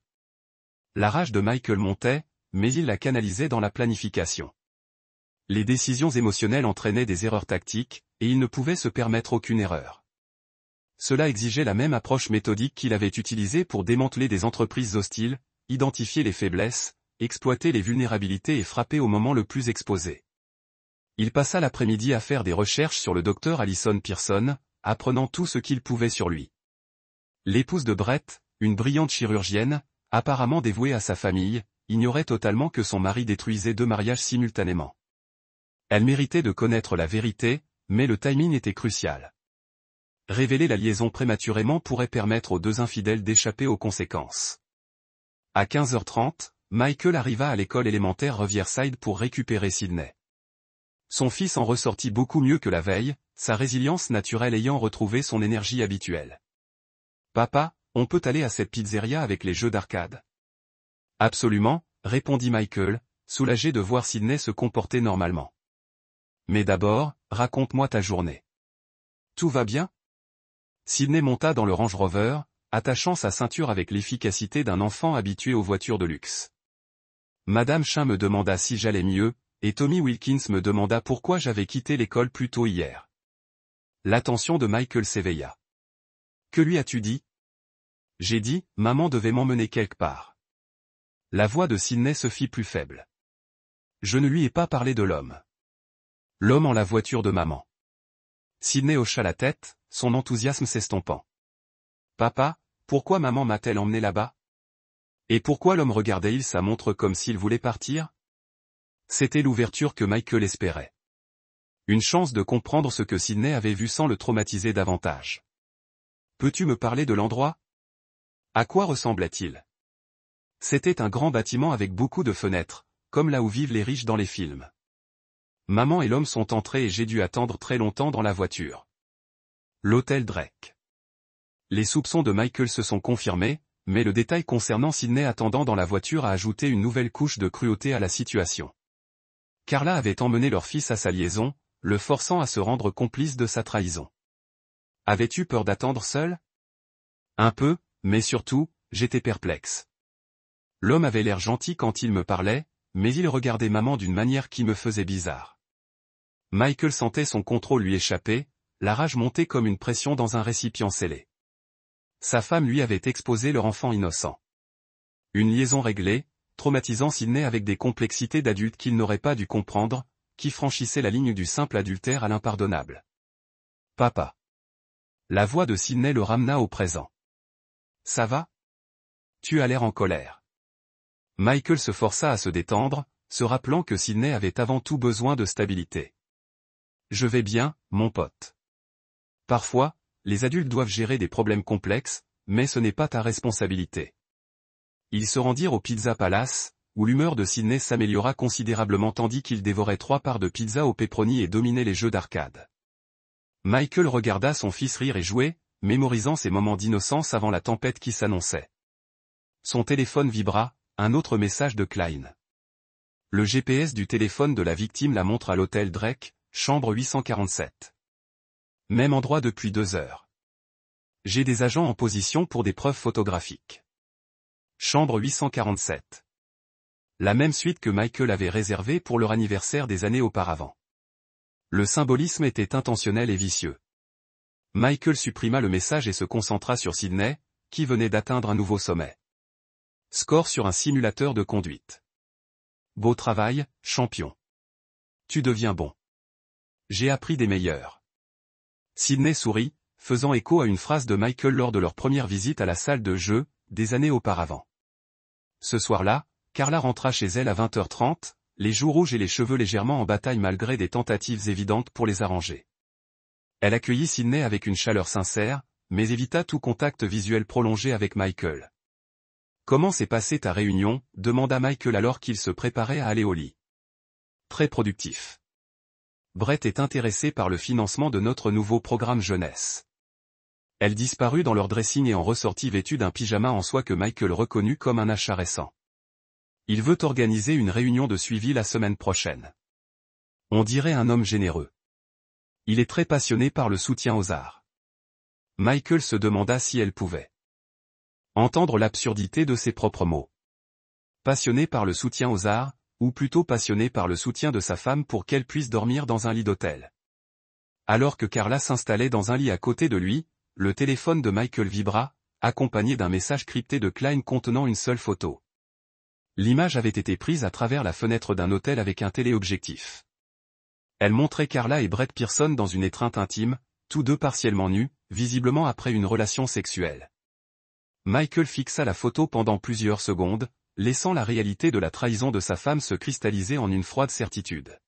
S1: La rage de Michael montait, mais il la canalisait dans la planification. Les décisions émotionnelles entraînaient des erreurs tactiques, et il ne pouvait se permettre aucune erreur. Cela exigeait la même approche méthodique qu'il avait utilisée pour démanteler des entreprises hostiles, identifier les faiblesses, exploiter les vulnérabilités et frapper au moment le plus exposé. Il passa l'après-midi à faire des recherches sur le docteur Alison Pearson, apprenant tout ce qu'il pouvait sur lui. L'épouse de Brett, une brillante chirurgienne, apparemment dévouée à sa famille, ignorait totalement que son mari détruisait 2 mariages simultanément. Elle méritait de connaître la vérité, mais le timing était crucial. Révéler la liaison prématurément pourrait permettre aux 2 infidèles d'échapper aux conséquences. À 15h30, Michael arriva à l'école élémentaire Riverside pour récupérer Sydney. Son fils en ressortit beaucoup mieux que la veille, sa résilience naturelle ayant retrouvé son énergie habituelle. « Papa, on peut aller à cette pizzeria avec les jeux d'arcade ?» « Absolument », répondit Michael, soulagé de voir Sydney se comporter normalement. « Mais d'abord, raconte-moi ta journée. »« Tout va bien ?» Sydney monta dans le Range Rover, attachant sa ceinture avec l'efficacité d'un enfant habitué aux voitures de luxe. Madame Chin me demanda si j'allais mieux, et Tommy Wilkins me demanda pourquoi j'avais quitté l'école plus tôt hier. L'attention de Michael s'éveilla. « Que lui as-tu dit ?» J'ai dit, maman devait m'emmener quelque part. La voix de Sydney se fit plus faible. Je ne lui ai pas parlé de l'homme. L'homme en la voiture de maman. Sydney hocha la tête, son enthousiasme s'estompant. Papa, pourquoi maman m'a-t-elle emmené là-bas? Et pourquoi l'homme regardait-il sa montre comme s'il voulait partir? C'était l'ouverture que Michael espérait. Une chance de comprendre ce que Sydney avait vu sans le traumatiser davantage. Peux-tu me parler de l'endroit? À quoi ressemblait-il? C'était un grand bâtiment avec beaucoup de fenêtres, comme là où vivent les riches dans les films. Maman et l'homme sont entrés et j'ai dû attendre très longtemps dans la voiture. L'hôtel Drake. Les soupçons de Michael se sont confirmés, mais le détail concernant Sydney attendant dans la voiture a ajouté une nouvelle couche de cruauté à la situation. Carla avait emmené leur fils à sa liaison, le forçant à se rendre complice de sa trahison. Avais-tu peur d'attendre seul? Un peu, mais surtout, j'étais perplexe. L'homme avait l'air gentil quand il me parlait, mais il regardait maman d'une manière qui me faisait bizarre. Michael sentait son contrôle lui échapper, la rage montait comme une pression dans un récipient scellé. Sa femme lui avait exposé leur enfant innocent. Une liaison réglée, traumatisant Sydney avec des complexités d'adulte qu'il n'aurait pas dû comprendre, qui franchissait la ligne du simple adultère à l'impardonnable. Papa. La voix de Sydney le ramena au présent. Ça va? Tu as l'air en colère. Michael se força à se détendre, se rappelant que Sydney avait avant tout besoin de stabilité. Je vais bien, mon pote. Parfois, les adultes doivent gérer des problèmes complexes, mais ce n'est pas ta responsabilité. Ils se rendirent au Pizza Palace, où l'humeur de Sydney s'améliora considérablement tandis qu'il dévorait 3 parts de pizza au pepperoni et dominait les jeux d'arcade. Michael regarda son fils rire et jouer, mémorisant ces moments d'innocence avant la tempête qui s'annonçait. Son téléphone vibra, un autre message de Klein. Le GPS du téléphone de la victime la montre à l'hôtel Drake, chambre 847. Même endroit depuis 2 heures. J'ai des agents en position pour des preuves photographiques. Chambre 847. La même suite que Michael avait réservée pour leur anniversaire des années auparavant. Le symbolisme était intentionnel et vicieux. Michael supprima le message et se concentra sur Sydney, qui venait d'atteindre un nouveau sommet. Score sur un simulateur de conduite. Beau travail, champion. Tu deviens bon. J'ai appris des meilleurs. Sydney sourit, faisant écho à une phrase de Michael lors de leur première visite à la salle de jeu, des années auparavant. Ce soir-là, Carla rentra chez elle à 20h30, les joues rouges et les cheveux légèrement en bataille malgré des tentatives évidentes pour les arranger. Elle accueillit Sydney avec une chaleur sincère, mais évita tout contact visuel prolongé avec Michael. « Comment s'est passée ta réunion ?» demanda Michael alors qu'il se préparait à aller au lit. « Très productif. Brett est intéressé par le financement de notre nouveau programme jeunesse. » Elle disparut dans leur dressing et en ressortit vêtue d'un pyjama en soie que Michael reconnut comme un achat récent. Il veut organiser une réunion de suivi la semaine prochaine. On dirait un homme généreux. Il est très passionné par le soutien aux arts. Michael se demanda si elle pouvait entendre l'absurdité de ses propres mots. Passionné par le soutien aux arts, ou plutôt passionné par le soutien de sa femme pour qu'elle puisse dormir dans un lit d'hôtel. Alors que Carla s'installait dans un lit à côté de lui, le téléphone de Michael vibra, accompagné d'un message crypté de Klein contenant une seule photo. L'image avait été prise à travers la fenêtre d'un hôtel avec un téléobjectif. Elle montrait Carla et Brett Pearson dans une étreinte intime, tous deux partiellement nus, visiblement après une relation sexuelle. Michael fixa la photo pendant plusieurs secondes, laissant la réalité de la trahison de sa femme se cristalliser en une froide certitude.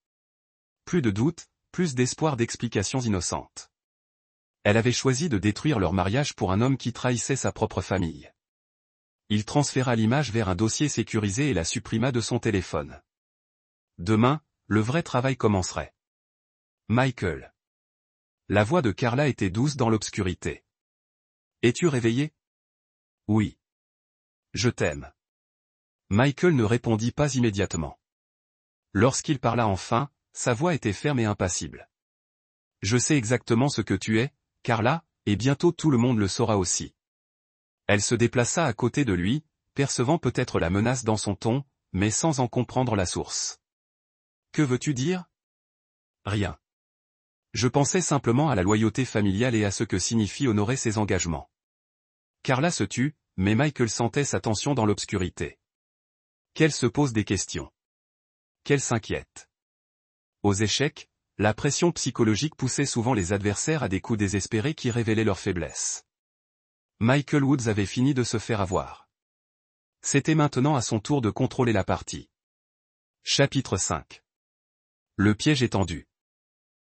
S1: Plus de doute, plus d'espoir d'explications innocentes. Elle avait choisi de détruire leur mariage pour un homme qui trahissait sa propre famille. Il transféra l'image vers un dossier sécurisé et la supprima de son téléphone. Demain, le vrai travail commencerait. Michael. La voix de Carla était douce dans l'obscurité. Es-tu réveillé? Oui. Je t'aime. Michael ne répondit pas immédiatement. Lorsqu'il parla enfin, sa voix était ferme et impassible. Je sais exactement ce que tu es, Carla, et bientôt tout le monde le saura aussi. Elle se déplaça à côté de lui, percevant peut-être la menace dans son ton, mais sans en comprendre la source. Que veux-tu dire? Rien. Je pensais simplement à la loyauté familiale et à ce que signifie honorer ses engagements. Carla se tut, mais Michael sentait sa tension dans l'obscurité. Qu'elle se pose des questions. Qu'elle s'inquiète. Aux échecs, la pression psychologique poussait souvent les adversaires à des coups désespérés qui révélaient leur faiblesse. Michael Woods avait fini de se faire avoir. C'était maintenant à son tour de contrôler la partie. Chapitre 5. Le piège est tendu.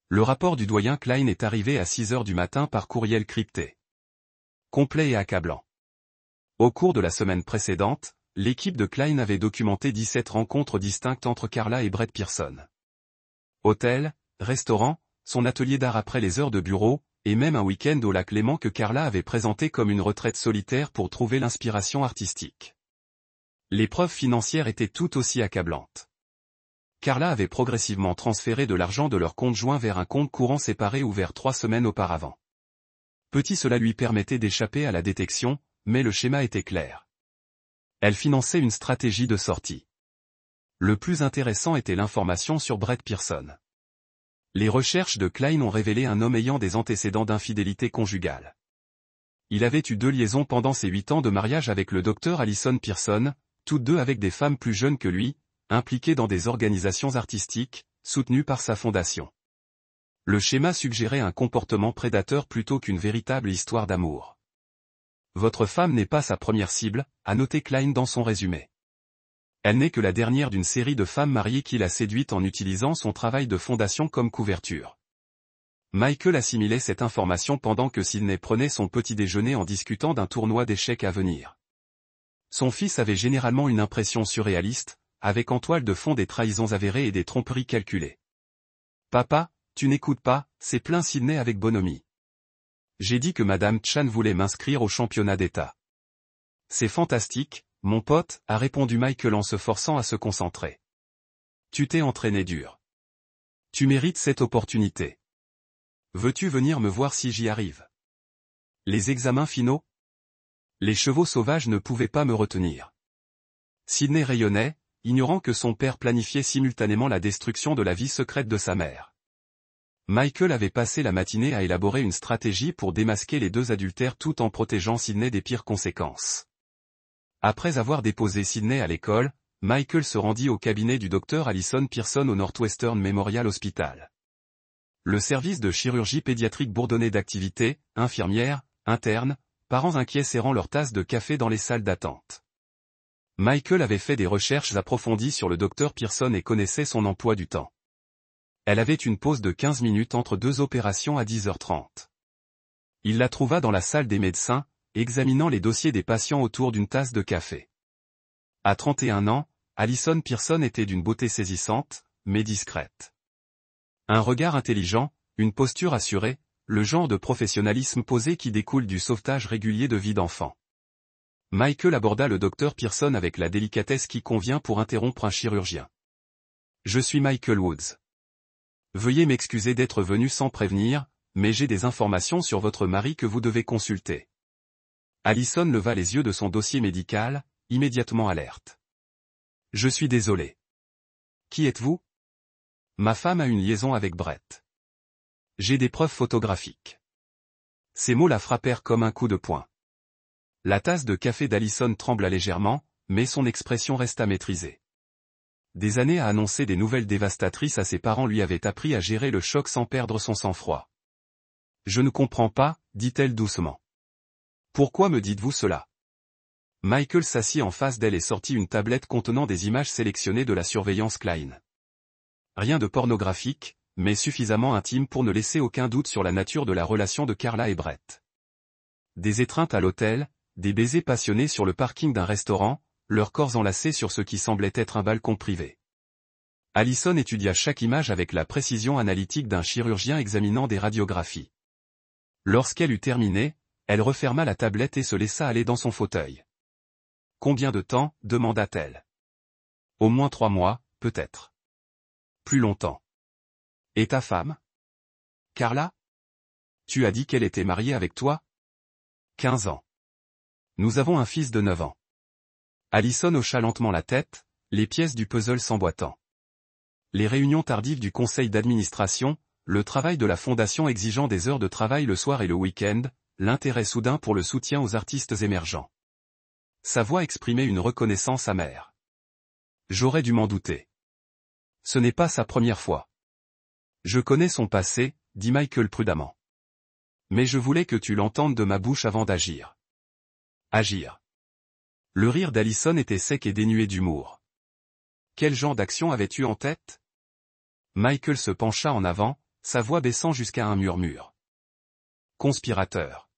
S1: Le rapport du doyen Klein est arrivé à 6 heures du matin par courriel crypté. Complet et accablant. Au cours de la semaine précédente, l'équipe de Klein avait documenté 17 rencontres distinctes entre Carla et Brett Pearson. Hôtel, restaurant, son atelier d'art après les heures de bureau, et même un week-end au lac Léman que Carla avait présenté comme une retraite solitaire pour trouver l'inspiration artistique. Les preuves financières étaient tout aussi accablantes. Carla avait progressivement transféré de l'argent de leur compte joint vers un compte courant séparé ouvert 3 semaines auparavant. Petit cela lui permettait d'échapper à la détection, mais le schéma était clair. Elle finançait une stratégie de sortie. Le plus intéressant était l'information sur Brett Pearson. Les recherches de Klein ont révélé un homme ayant des antécédents d'infidélité conjugale. Il avait eu 2 liaisons pendant ses 8 ans de mariage avec le docteur Allison Pearson, toutes 2 avec des femmes plus jeunes que lui, impliquées dans des organisations artistiques, soutenues par sa fondation. Le schéma suggérait un comportement prédateur plutôt qu'une véritable histoire d'amour. Votre femme n'est pas sa première cible, a noté Klein dans son résumé. Elle n'est que la dernière d'une série de femmes mariées qu'il a séduites en utilisant son travail de fondation comme couverture. Michael assimilait cette information pendant que Sidney prenait son petit déjeuner en discutant d'un tournoi d'échecs à venir. Son fils avait généralement une impression surréaliste, avec en toile de fond des trahisons avérées et des tromperies calculées. « Papa, tu n'écoutes pas », s'est plaint Sidney avec bonhomie. « J'ai dit que Madame Chan voulait m'inscrire au championnat d'État. »« C'est fantastique, mon pote », a répondu Michael en se forçant à se concentrer. « Tu t'es entraîné dur. Tu mérites cette opportunité. Veux-tu venir me voir si j'y arrive? Les examens finaux? Les chevaux sauvages ne pouvaient pas me retenir. » Sidney rayonnait, ignorant que son père planifiait simultanément la destruction de la vie secrète de sa mère. Michael avait passé la matinée à élaborer une stratégie pour démasquer les deux adultères tout en protégeant Sidney des pires conséquences. Après avoir déposé Sidney à l'école, Michael se rendit au cabinet du docteur Allison Pearson au Northwestern Memorial Hospital. Le service de chirurgie pédiatrique bourdonnait d'activité, infirmières, internes, parents inquiets serrant leur tasse de café dans les salles d'attente. Michael avait fait des recherches approfondies sur le docteur Pearson et connaissait son emploi du temps. Elle avait une pause de 15 minutes entre deux opérations à 10h30. Il la trouva dans la salle des médecins, examinant les dossiers des patients autour d'une tasse de café. À 31 ans, Allison Pearson était d'une beauté saisissante, mais discrète. Un regard intelligent, une posture assurée, le genre de professionnalisme posé qui découle du sauvetage régulier de vie d'enfants. Michael aborda le docteur Pearson avec la délicatesse qui convient pour interrompre un chirurgien. « Je suis Michael Woods. Veuillez m'excuser d'être venu sans prévenir, mais j'ai des informations sur votre mari que vous devez consulter. » Allison leva les yeux de son dossier médical, immédiatement alerte. « Je suis désolé. Qui êtes-vous ? » Ma femme a une liaison avec Brett. J'ai des preuves photographiques. Ces mots la frappèrent comme un coup de poing. La tasse de café d'Allison trembla légèrement, mais son expression resta maîtrisée. Des années à annoncer des nouvelles dévastatrices à ses parents lui avaient appris à gérer le choc sans perdre son sang-froid. « Je ne comprends pas, » dit-elle doucement. « Pourquoi me dites-vous cela ?» Michael s'assit en face d'elle et sortit une tablette contenant des images sélectionnées de la surveillance Klein. Rien de pornographique, mais suffisamment intime pour ne laisser aucun doute sur la nature de la relation de Carla et Brett. Des étreintes à l'hôtel, des baisers passionnés sur le parking d'un restaurant, leurs corps enlacés sur ce qui semblait être un balcon privé. Allison étudia chaque image avec la précision analytique d'un chirurgien examinant des radiographies. Lorsqu'elle eut terminé, elle referma la tablette et se laissa aller dans son fauteuil. « Combien de temps ?» demanda-t-elle. « Au moins 3 mois, peut-être. Plus longtemps. Et ta femme ? Carla ? Tu as dit qu'elle était mariée avec toi ? 15 ans. Nous avons un fils de 9 ans. Allison hocha lentement la tête, les pièces du puzzle s'emboîtant. Les réunions tardives du conseil d'administration, le travail de la fondation exigeant des heures de travail le soir et le week-end, l'intérêt soudain pour le soutien aux artistes émergents. Sa voix exprimait une reconnaissance amère. J'aurais dû m'en douter. Ce n'est pas sa première fois. Je connais son passé, dit Michael prudemment. Mais je voulais que tu l'entendes de ma bouche avant d'agir. Agir. Le rire d'Allison était sec et dénué d'humour. Quel genre d'action avais-tu en tête ? Michael se pencha en avant, sa voix baissant jusqu'à un murmure. Conspirateur.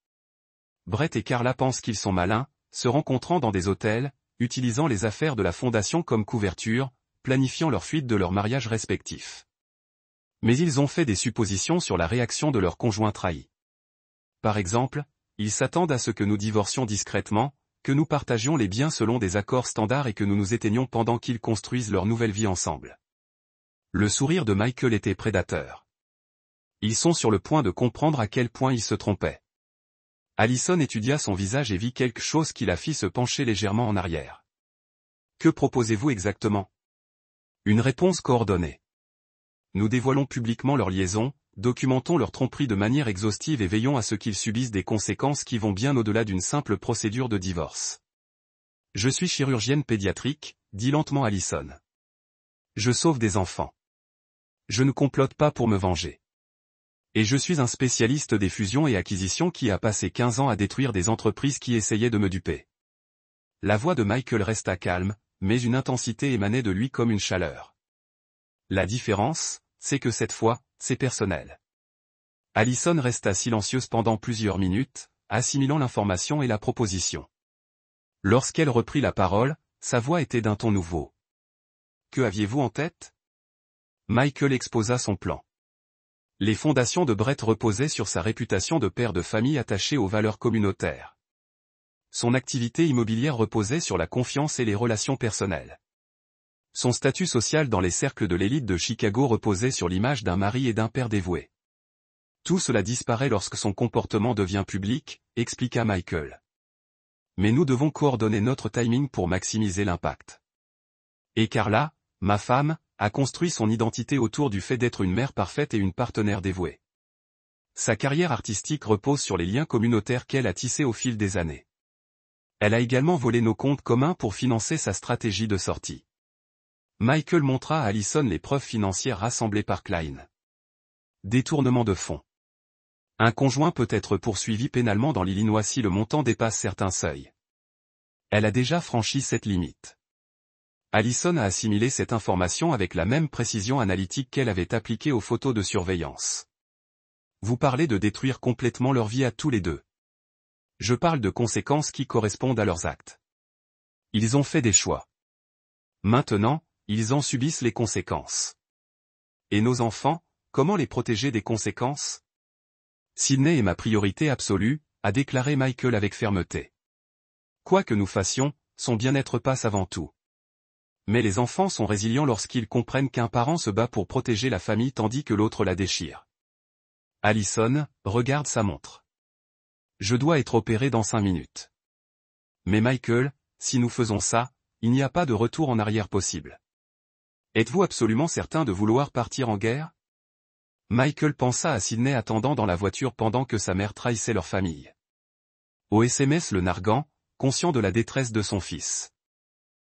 S1: Brett et Carla pensent qu'ils sont malins, se rencontrant dans des hôtels, utilisant les affaires de la fondation comme couverture, planifiant leur fuite de leurs mariages respectifs. Mais ils ont fait des suppositions sur la réaction de leurs conjoints trahis. Par exemple, ils s'attendent à ce que nous divorcions discrètement, que nous partagions les biens selon des accords standards et que nous nous éteignions pendant qu'ils construisent leur nouvelle vie ensemble. Le sourire de Michael était prédateur. Ils sont sur le point de comprendre à quel point ils se trompaient. Allison étudia son visage et vit quelque chose qui la fit se pencher légèrement en arrière. Que proposez-vous exactement ? Une réponse coordonnée. Nous dévoilons publiquement leur liaison, documentons leur tromperie de manière exhaustive et veillons à ce qu'ils subissent des conséquences qui vont bien au-delà d'une simple procédure de divorce. Je suis chirurgienne pédiatrique, dit lentement Allison. Je sauve des enfants. Je ne complote pas pour me venger. Et je suis un spécialiste des fusions et acquisitions qui a passé 15 ans à détruire des entreprises qui essayaient de me duper. La voix de Michael resta calme, mais une intensité émanait de lui comme une chaleur. La différence, c'est que cette fois, c'est personnel. Allison resta silencieuse pendant plusieurs minutes, assimilant l'information et la proposition. Lorsqu'elle reprit la parole, sa voix était d'un ton nouveau. « Que aviez-vous en tête ?» Michael exposa son plan. Les fondations de Brett reposaient sur sa réputation de père de famille attaché aux valeurs communautaires. Son activité immobilière reposait sur la confiance et les relations personnelles. Son statut social dans les cercles de l'élite de Chicago reposait sur l'image d'un mari et d'un père dévoué. Tout cela disparaît lorsque son comportement devient public, expliqua Michael. Mais nous devons coordonner notre timing pour maximiser l'impact. Et Carla, ma femme, a construit son identité autour du fait d'être une mère parfaite et une partenaire dévouée. Sa carrière artistique repose sur les liens communautaires qu'elle a tissés au fil des années. Elle a également volé nos comptes communs pour financer sa stratégie de sortie. Michael montra à Allison les preuves financières rassemblées par Klein. Détournement de fonds. Un conjoint peut être poursuivi pénalement dans l'Illinois si le montant dépasse certains seuils. Elle a déjà franchi cette limite. Allison a assimilé cette information avec la même précision analytique qu'elle avait appliquée aux photos de surveillance. Vous parlez de détruire complètement leur vie à tous les deux. Je parle de conséquences qui correspondent à leurs actes. Ils ont fait des choix. Maintenant, ils en subissent les conséquences. Et nos enfants, comment les protéger des conséquences ? Sydney est ma priorité absolue, a déclaré Michael avec fermeté. Quoi que nous fassions, son bien-être passe avant tout. Mais les enfants sont résilients lorsqu'ils comprennent qu'un parent se bat pour protéger la famille tandis que l'autre la déchire. Allison, regarde sa montre. Je dois être opéré dans 5 minutes. Mais Michael, si nous faisons ça, il n'y a pas de retour en arrière possible. Êtes-vous absolument certain de vouloir partir en guerre ? Michael pensa à Sydney attendant dans la voiture pendant que sa mère trahissait leur famille. Au SMS le narguant, conscient de la détresse de son fils.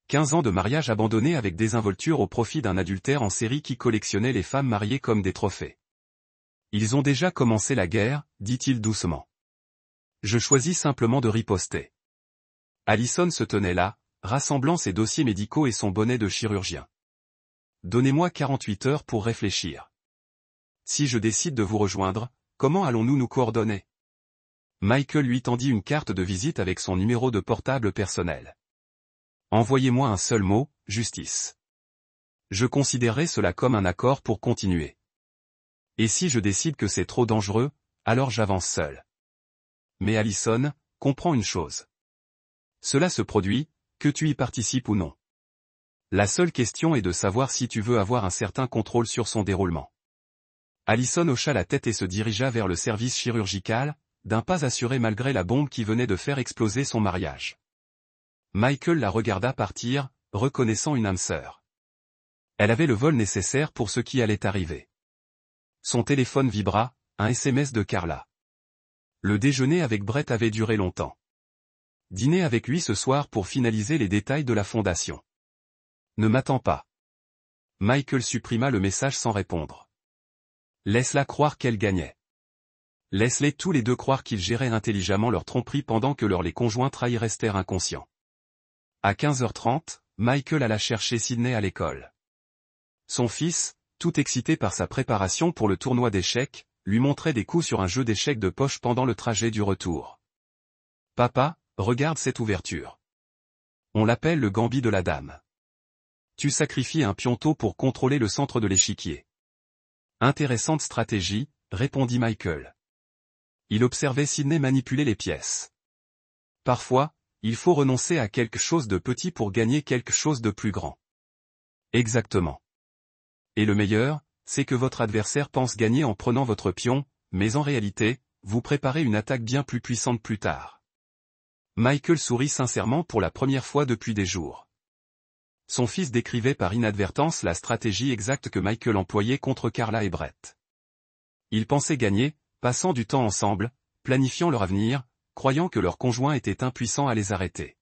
S1: 15 ans de mariage abandonné avec désinvolture au profit d'un adultère en série qui collectionnait les femmes mariées comme des trophées. Ils ont déjà commencé la guerre, dit-il doucement. Je choisis simplement de riposter. Allison se tenait là, rassemblant ses dossiers médicaux et son bonnet de chirurgien. Donnez-moi 48 heures pour réfléchir. Si je décide de vous rejoindre, comment allons-nous nous coordonner ? Michael lui tendit une carte de visite avec son numéro de portable personnel. Envoyez-moi un seul mot, justice. Je considérerai cela comme un accord pour continuer. Et si je décide que c'est trop dangereux, alors j'avance seul. Mais Allison, comprends une chose. Cela se produit, que tu y participes ou non. La seule question est de savoir si tu veux avoir un certain contrôle sur son déroulement. Allison hocha la tête et se dirigea vers le service chirurgical, d'un pas assuré malgré la bombe qui venait de faire exploser son mariage. Michael la regarda partir, reconnaissant une âme sœur. Elle avait le vol nécessaire pour ce qui allait arriver. Son téléphone vibra, un SMS de Carla. Le déjeuner avec Brett avait duré longtemps. Dîner avec lui ce soir pour finaliser les détails de la fondation. Ne m'attends pas. Michael supprima le message sans répondre. Laisse-la croire qu'elle gagnait. Laisse-les tous les deux croire qu'ils géraient intelligemment leur tromperie pendant que les conjoints trahis restèrent inconscients. À 15h30, Michael alla chercher Sydney à l'école. Son fils, tout excité par sa préparation pour le tournoi d'échecs, lui montrait des coups sur un jeu d'échecs de poche pendant le trajet du retour. « Papa, regarde cette ouverture. On l'appelle le gambit de la dame. Tu sacrifies un pion-tôt pour contrôler le centre de l'échiquier. » Intéressante stratégie, répondit Michael. Il observait Sydney manipuler les pièces. Parfois, il faut renoncer à quelque chose de petit pour gagner quelque chose de plus grand. Exactement. Et le meilleur, c'est que votre adversaire pense gagner en prenant votre pion, mais en réalité, vous préparez une attaque bien plus puissante plus tard. Michael sourit sincèrement pour la première fois depuis des jours. Son fils décrivait par inadvertance la stratégie exacte que Michael employait contre Carla et Brett. Ils pensaient gagner, passant du temps ensemble, planifiant leur avenir, croyant que leur conjoint était impuissant à les arrêter.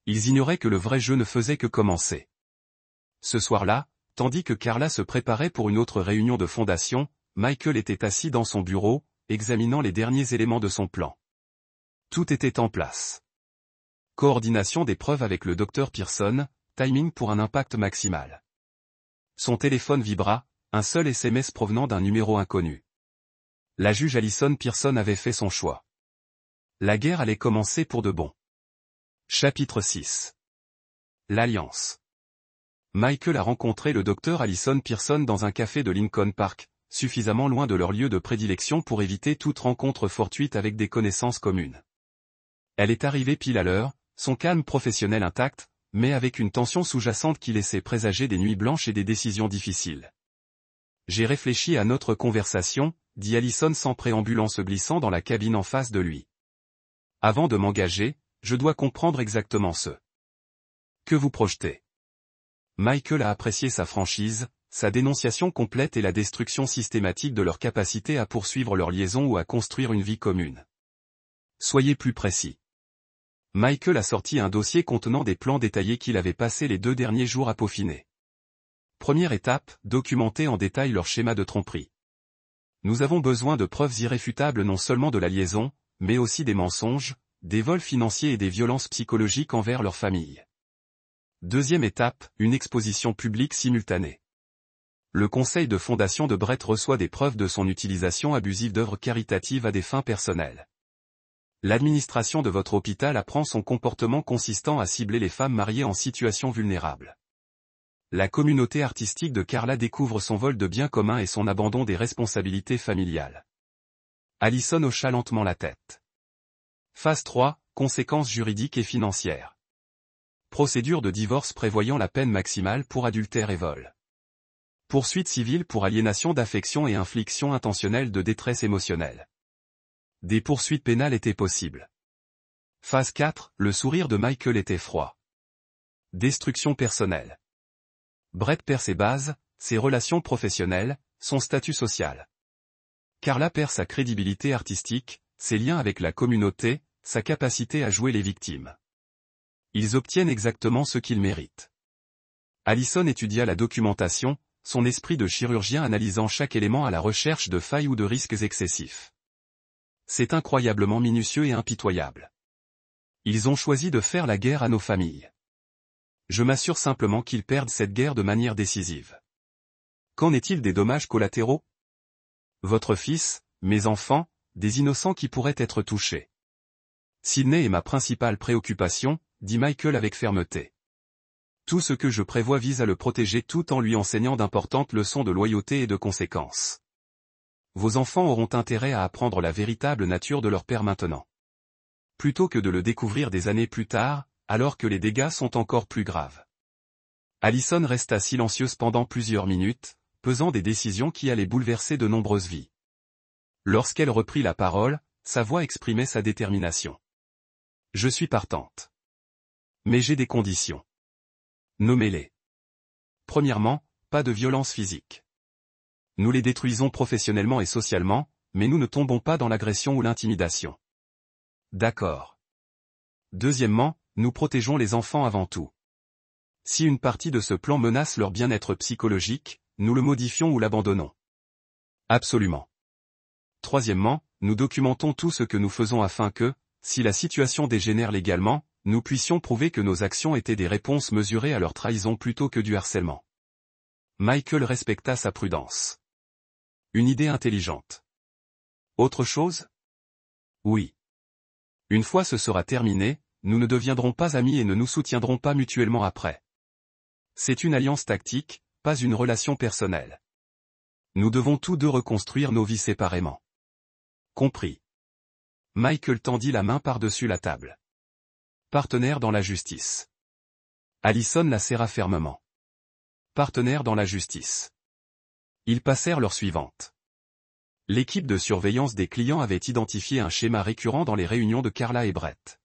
S1: Ils ignoraient que le vrai jeu ne faisait que commencer. Ce soir-là, tandis que Carla se préparait pour une autre réunion de fondation, Michael était assis dans son bureau, examinant les derniers éléments de son plan. Tout était en place. Coordination des preuves avec le Dr Pearson, timing pour un impact maximal. Son téléphone vibra, un seul SMS provenant d'un numéro inconnu. La juge Alison Pearson avait fait son choix. La guerre allait commencer pour de bon. Chapitre 6. L'Alliance. Michael a rencontré le docteur Alison Pearson dans un café de Lincoln Park, suffisamment loin de leur lieu de prédilection pour éviter toute rencontre fortuite avec des connaissances communes. Elle est arrivée pile à l'heure, son calme professionnel intact, mais avec une tension sous-jacente qui laissait présager des nuits blanches et des décisions difficiles. J'ai réfléchi à notre conversation, dit Alison sans préambule en se glissant dans la cabine en face de lui. Avant de m'engager, je dois comprendre exactement ce que vous projetez. Michael a apprécié sa franchise, sa dénonciation complète et la destruction systématique de leur capacité à poursuivre leur liaison ou à construire une vie commune. Soyez plus précis. Michael a sorti un dossier contenant des plans détaillés qu'il avait passé les 2 derniers jours à peaufiner. Première étape, documenter en détail leur schéma de tromperie. Nous avons besoin de preuves irréfutables non seulement de la liaison, mais aussi des mensonges, des vols financiers et des violences psychologiques envers leur famille. Deuxième étape, une exposition publique simultanée. Le conseil de fondation de Brett reçoit des preuves de son utilisation abusive d'œuvres caritatives à des fins personnelles. L'administration de votre hôpital apprend son comportement consistant à cibler les femmes mariées en situation vulnérable. La communauté artistique de Carla découvre son vol de biens communs et son abandon des responsabilités familiales. Alison hocha lentement la tête. Phase 3, conséquences juridiques et financières. Procédure de divorce prévoyant la peine maximale pour adultère et vol. Poursuite civile pour aliénation d'affection et infliction intentionnelle de détresse émotionnelle. Des poursuites pénales étaient possibles. Phase 4, le sourire de Michael était froid. Destruction personnelle. Brett perd ses bases, ses relations professionnelles, son statut social. Carla perd sa crédibilité artistique, ses liens avec la communauté, sa capacité à jouer les victimes. Ils obtiennent exactement ce qu'ils méritent. Alison étudia la documentation, son esprit de chirurgien analysant chaque élément à la recherche de failles ou de risques excessifs. C'est incroyablement minutieux et impitoyable. Ils ont choisi de faire la guerre à nos familles. Je m'assure simplement qu'ils perdent cette guerre de manière décisive. Qu'en est-il des dommages collatéraux? Votre fils, mes enfants, des innocents qui pourraient être touchés. Sydney est ma principale préoccupation, dit Michael avec fermeté. Tout ce que je prévois vise à le protéger tout en lui enseignant d'importantes leçons de loyauté et de conséquence. Vos enfants auront intérêt à apprendre la véritable nature de leur père maintenant. Plutôt que de le découvrir des années plus tard, alors que les dégâts sont encore plus graves. Alison resta silencieuse pendant plusieurs minutes, pesant des décisions qui allaient bouleverser de nombreuses vies. Lorsqu'elle reprit la parole, sa voix exprimait sa détermination. Je suis partante. Mais j'ai des conditions. Nommez-les. Premièrement, pas de violence physique. Nous les détruisons professionnellement et socialement, mais nous ne tombons pas dans l'agression ou l'intimidation. D'accord. Deuxièmement, nous protégeons les enfants avant tout. Si une partie de ce plan menace leur bien-être psychologique, nous le modifions ou l'abandonnons. Absolument. Troisièmement, nous documentons tout ce que nous faisons afin que, si la situation dégénère légalement, nous puissions prouver que nos actions étaient des réponses mesurées à leur trahison plutôt que du harcèlement. Michael respecta sa prudence. Une idée intelligente. Autre chose? Oui. Une fois ce sera terminé, nous ne deviendrons pas amis et ne nous soutiendrons pas mutuellement après. C'est une alliance tactique, pas une relation personnelle. Nous devons tous deux reconstruire nos vies séparément. Compris. Michael tendit la main par-dessus la table. Partenaire dans la justice. Alison la serra fermement. Partenaire dans la justice. Ils passèrent l'heure suivante. L'équipe de surveillance des clients avait identifié un schéma récurrent dans les réunions de Carla et Brett.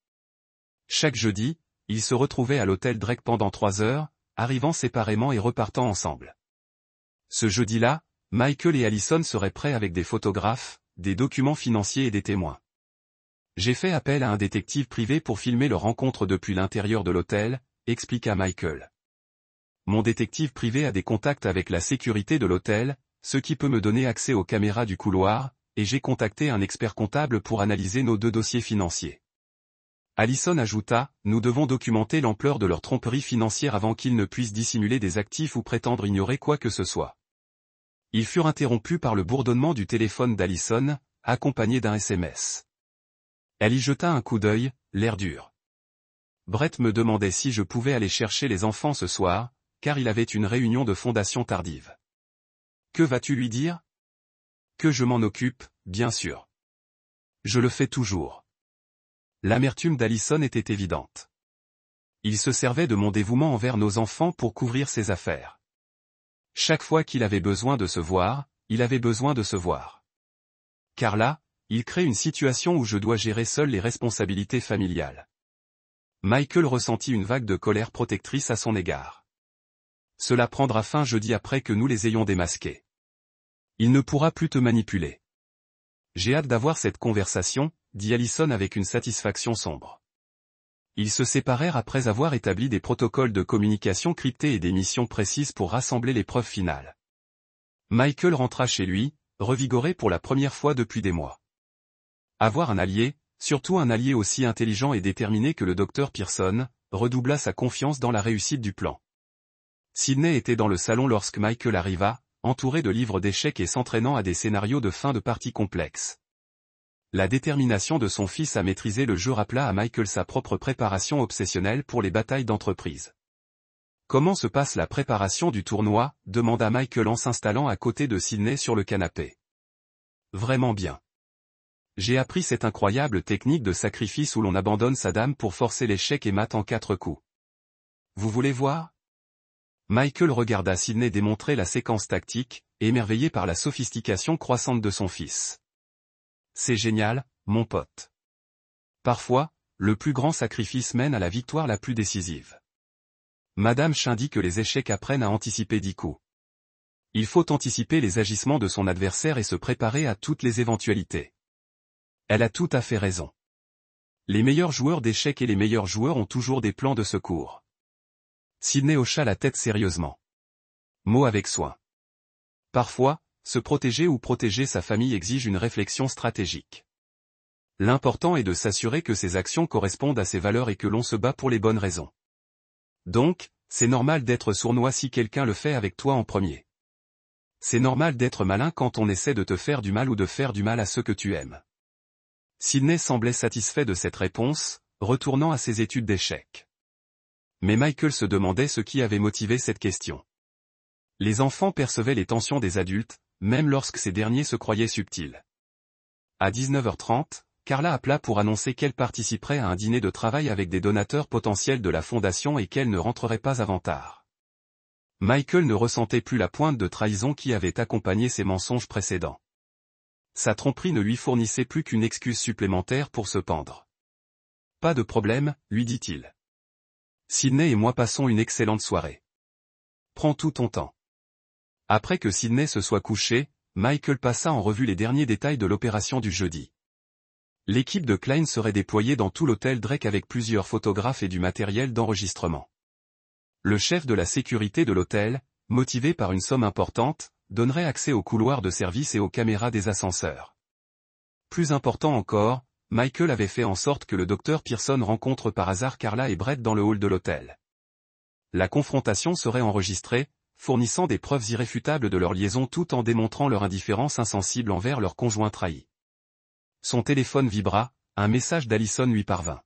S1: Chaque jeudi, ils se retrouvaient à l'hôtel Drake pendant 3 heures, arrivant séparément et repartant ensemble. Ce jeudi-là, Michael et Alison seraient prêts avec des photographes, des documents financiers et des témoins. J'ai fait appel à un détective privé pour filmer leur rencontre depuis l'intérieur de l'hôtel, expliqua Michael. Mon détective privé a des contacts avec la sécurité de l'hôtel, ce qui peut me donner accès aux caméras du couloir, et j'ai contacté un expert comptable pour analyser nos 2 dossiers financiers. Alison ajouta, nous devons documenter l'ampleur de leur tromperie financière avant qu'ils ne puissent dissimuler des actifs ou prétendre ignorer quoi que ce soit. Ils furent interrompus par le bourdonnement du téléphone d'Allison, accompagné d'un SMS. Elle y jeta un coup d'œil, l'air dur. Brett me demandait si je pouvais aller chercher les enfants ce soir, car il avait une réunion de fondation tardive. Que vas-tu lui dire? Que je m'en occupe, bien sûr. Je le fais toujours. L'amertume d'Allison était évidente. Il se servait de mon dévouement envers nos enfants pour couvrir ses affaires. Chaque fois qu'il avait besoin de se voir, il avait besoin de se voir. Car là, il crée une situation où je dois gérer seul les responsabilités familiales. Michael ressentit une vague de colère protectrice à son égard. Cela prendra fin jeudi après que nous les ayons démasqués. Il ne pourra plus te manipuler. J'ai hâte d'avoir cette conversation, dit Allison avec une satisfaction sombre. Ils se séparèrent après avoir établi des protocoles de communication cryptés et des missions précises pour rassembler les preuves finales. Michael rentra chez lui, revigoré pour la première fois depuis des mois. Avoir un allié, surtout un allié aussi intelligent et déterminé que le docteur Pearson, redoubla sa confiance dans la réussite du plan. Sidney était dans le salon lorsque Michael arriva, entouré de livres d'échecs et s'entraînant à des scénarios de fin de partie complexes. La détermination de son fils à maîtriser le jeu rappela à Michael sa propre préparation obsessionnelle pour les batailles d'entreprise. « Comment se passe la préparation du tournoi ?» demanda Michael en s'installant à côté de Sidney sur le canapé. « Vraiment bien. J'ai appris cette incroyable technique de sacrifice où l'on abandonne sa dame pour forcer l'échec et mat en 4 coups. Vous voulez voir ?» Michael regarda Sidney démontrer la séquence tactique, émerveillé par la sophistication croissante de son fils. « C'est génial, mon pote. Parfois, le plus grand sacrifice mène à la victoire la plus décisive. Madame Chin dit que les échecs apprennent à anticiper 10 coups. Il faut anticiper les agissements de son adversaire et se préparer à toutes les éventualités. Elle a tout à fait raison. Les meilleurs joueurs d'échecs et les meilleurs joueurs ont toujours des plans de secours. Sidney hocha la tête sérieusement. Mot avec soin. Parfois, se protéger ou protéger sa famille exige une réflexion stratégique. L'important est de s'assurer que ses actions correspondent à ses valeurs et que l'on se bat pour les bonnes raisons. Donc, c'est normal d'être sournois si quelqu'un le fait avec toi en premier. C'est normal d'être malin quand on essaie de te faire du mal ou de faire du mal à ceux que tu aimes. Sidney semblait satisfait de cette réponse, retournant à ses études d'échecs. Mais Michael se demandait ce qui avait motivé cette question. Les enfants percevaient les tensions des adultes, même lorsque ces derniers se croyaient subtils. À 19h30, Carla appela pour annoncer qu'elle participerait à un dîner de travail avec des donateurs potentiels de la fondation et qu'elle ne rentrerait pas avant tard. Michael ne ressentait plus la pointe de trahison qui avait accompagné ses mensonges précédents. Sa tromperie ne lui fournissait plus qu'une excuse supplémentaire pour se pendre. « Pas de problème, lui dit-il. Sidney et moi passons une excellente soirée. Prends tout ton temps. » Après que Sidney se soit couché, Michael passa en revue les derniers détails de l'opération du jeudi. L'équipe de Klein serait déployée dans tout l'hôtel Drake avec plusieurs photographes et du matériel d'enregistrement. Le chef de la sécurité de l'hôtel, motivé par une somme importante, donnerait accès aux couloirs de service et aux caméras des ascenseurs. Plus important encore, Michael avait fait en sorte que le docteur Pearson rencontre par hasard Carla et Brett dans le hall de l'hôtel. La confrontation serait enregistrée, fournissant des preuves irréfutables de leur liaison tout en démontrant leur indifférence insensible envers leur conjoint trahi. Son téléphone vibra, un message d'Allison lui parvint.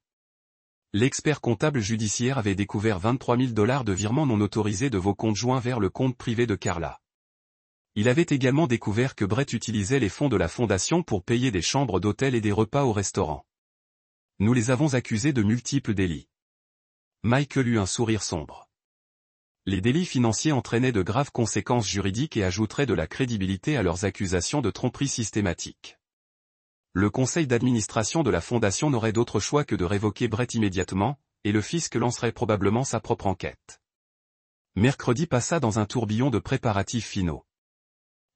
S1: L'expert comptable judiciaire avait découvert 23 000 $ de virements non autorisés de vos comptes joints vers le compte privé de Carla. Il avait également découvert que Brett utilisait les fonds de la fondation pour payer des chambres d'hôtel et des repas au restaurant. Nous les avons accusés de multiples délits. Michael eut un sourire sombre. Les délits financiers entraînaient de graves conséquences juridiques et ajouteraient de la crédibilité à leurs accusations de tromperie systématique. Le conseil d'administration de la fondation n'aurait d'autre choix que de révoquer Brett immédiatement, et le fisc lancerait probablement sa propre enquête. Mercredi passa dans un tourbillon de préparatifs finaux.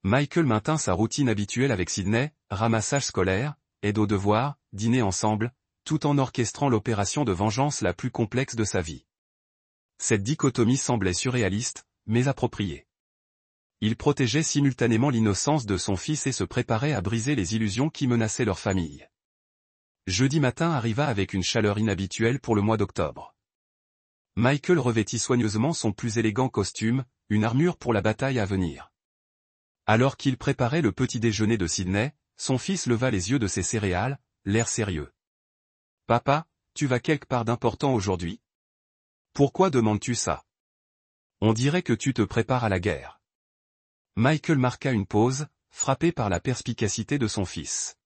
S1: Michael maintint sa routine habituelle avec Sidney, ramassage scolaire, aide aux devoirs, dîner ensemble, tout en orchestrant l'opération de vengeance la plus complexe de sa vie. Cette dichotomie semblait surréaliste, mais appropriée. Il protégeait simultanément l'innocence de son fils et se préparait à briser les illusions qui menaçaient leur famille. Jeudi matin arriva avec une chaleur inhabituelle pour le mois d'octobre. Michael revêtit soigneusement son plus élégant costume, une armure pour la bataille à venir. Alors qu'il préparait le petit déjeuner de Sydney, son fils leva les yeux de ses céréales, l'air sérieux. « Papa, tu vas quelque part d'important aujourd'hui? Pourquoi demandes-tu ça? On dirait que tu te prépares à la guerre. » Michael marqua une pause, frappé par la perspicacité de son fils.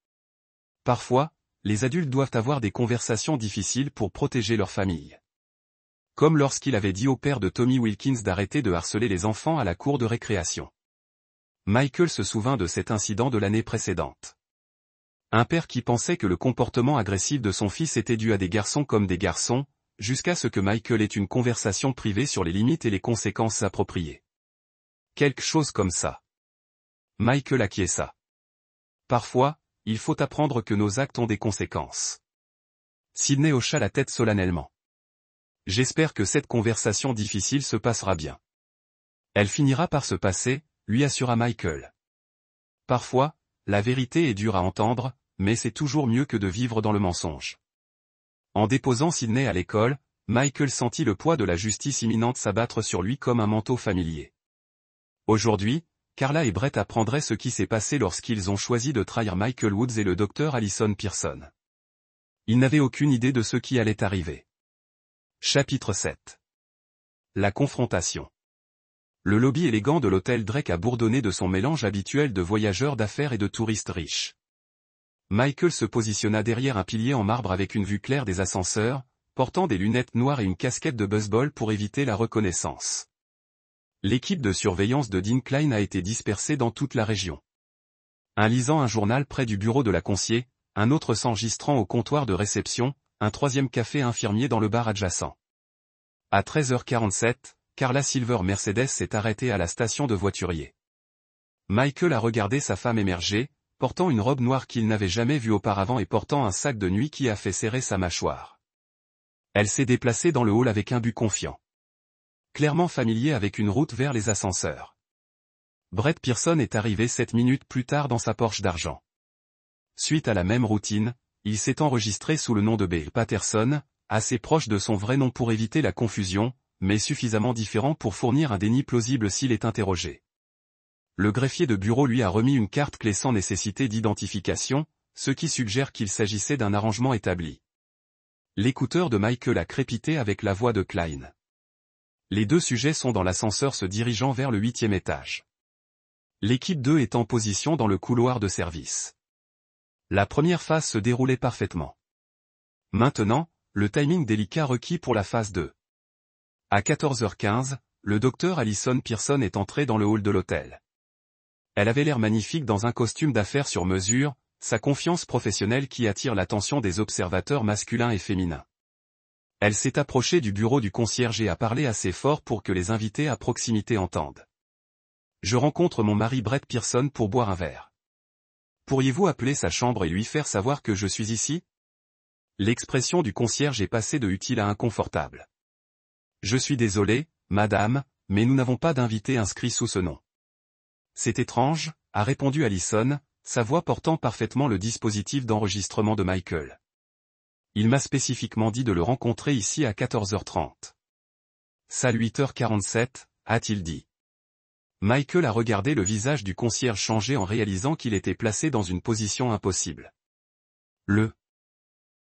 S1: Parfois, les adultes doivent avoir des conversations difficiles pour protéger leur famille. Comme lorsqu'il avait dit au père de Tommy Wilkins d'arrêter de harceler les enfants à la cour de récréation. Michael se souvint de cet incident de l'année précédente. Un père qui pensait que le comportement agressif de son fils était dû à des garçons comme des garçons, jusqu'à ce que Michael ait une conversation privée sur les limites et les conséquences appropriées. Quelque chose comme ça. Michael acquiesça. Parfois, il faut apprendre que nos actes ont des conséquences. Sydney hocha la tête solennellement. J'espère que cette conversation difficile se passera bien. Elle finira par se passer, lui assura Michael. Parfois, la vérité est dure à entendre, mais c'est toujours mieux que de vivre dans le mensonge. En déposant Sydney à l'école, Michael sentit le poids de la justice imminente s'abattre sur lui comme un manteau familier. Aujourd'hui, Carla et Brett apprendraient ce qui s'est passé lorsqu'ils ont choisi de trahir Michael Woods et le docteur Allison Pearson. Ils n'avaient aucune idée de ce qui allait arriver. Chapitre 7. La confrontation. Le lobby élégant de l'hôtel Drake a bourdonné de son mélange habituel de voyageurs d'affaires et de touristes riches. Michael se positionna derrière un pilier en marbre avec une vue claire des ascenseurs, portant des lunettes noires et une casquette de baseball pour éviter la reconnaissance. L'équipe de surveillance de Dean Klein a été dispersée dans toute la région. Un lisant un journal près du bureau de la concierge, un autre s'enregistrant au comptoir de réception, un troisième café infirmier dans le bar adjacent. À 13h47, Carla Silver Mercedes s'est arrêtée à la station de voiturier. Michael a regardé sa femme émerger, portant une robe noire qu'il n'avait jamais vue auparavant et portant un sac de nuit qui a fait serrer sa mâchoire. Elle s'est déplacée dans le hall avec un but confiant. Clairement familier avec une route vers les ascenseurs. Brett Pearson est arrivé 7 minutes plus tard dans sa Porsche d'argent. Suite à la même routine, il s'est enregistré sous le nom de Bill Patterson, assez proche de son vrai nom pour éviter la confusion, mais suffisamment différent pour fournir un déni plausible s'il est interrogé. Le greffier de bureau lui a remis une carte clé sans nécessité d'identification, ce qui suggère qu'il s'agissait d'un arrangement établi. L'écouteur de Michael a crépité avec la voix de Klein. Les deux sujets sont dans l'ascenseur se dirigeant vers le 8e étage. L'équipe 2 est en position dans le couloir de service. La première phase se déroulait parfaitement. Maintenant, le timing délicat requis pour la phase 2. À 14h15, le docteur Allison Pearson est entrée dans le hall de l'hôtel. Elle avait l'air magnifique dans un costume d'affaires sur mesure, sa confiance professionnelle qui attire l'attention des observateurs masculins et féminins. Elle s'est approchée du bureau du concierge et a parlé assez fort pour que les invités à proximité entendent. « Je rencontre mon mari Brett Pearson pour boire un verre. Pourriez-vous appeler sa chambre et lui faire savoir que je suis ici ?» L'expression du concierge est passée de utile à inconfortable. « Je suis désolé, madame, mais nous n'avons pas d'invité inscrit sous ce nom. » « C'est étrange, » a répondu Allison, sa voix portant parfaitement le dispositif d'enregistrement de Michael. « Il m'a spécifiquement dit de le rencontrer ici à 14h30. »« Ça 8h47, a-t-il dit. » Michael a regardé le visage du concierge changer en réalisant qu'il était placé dans une position impossible. Le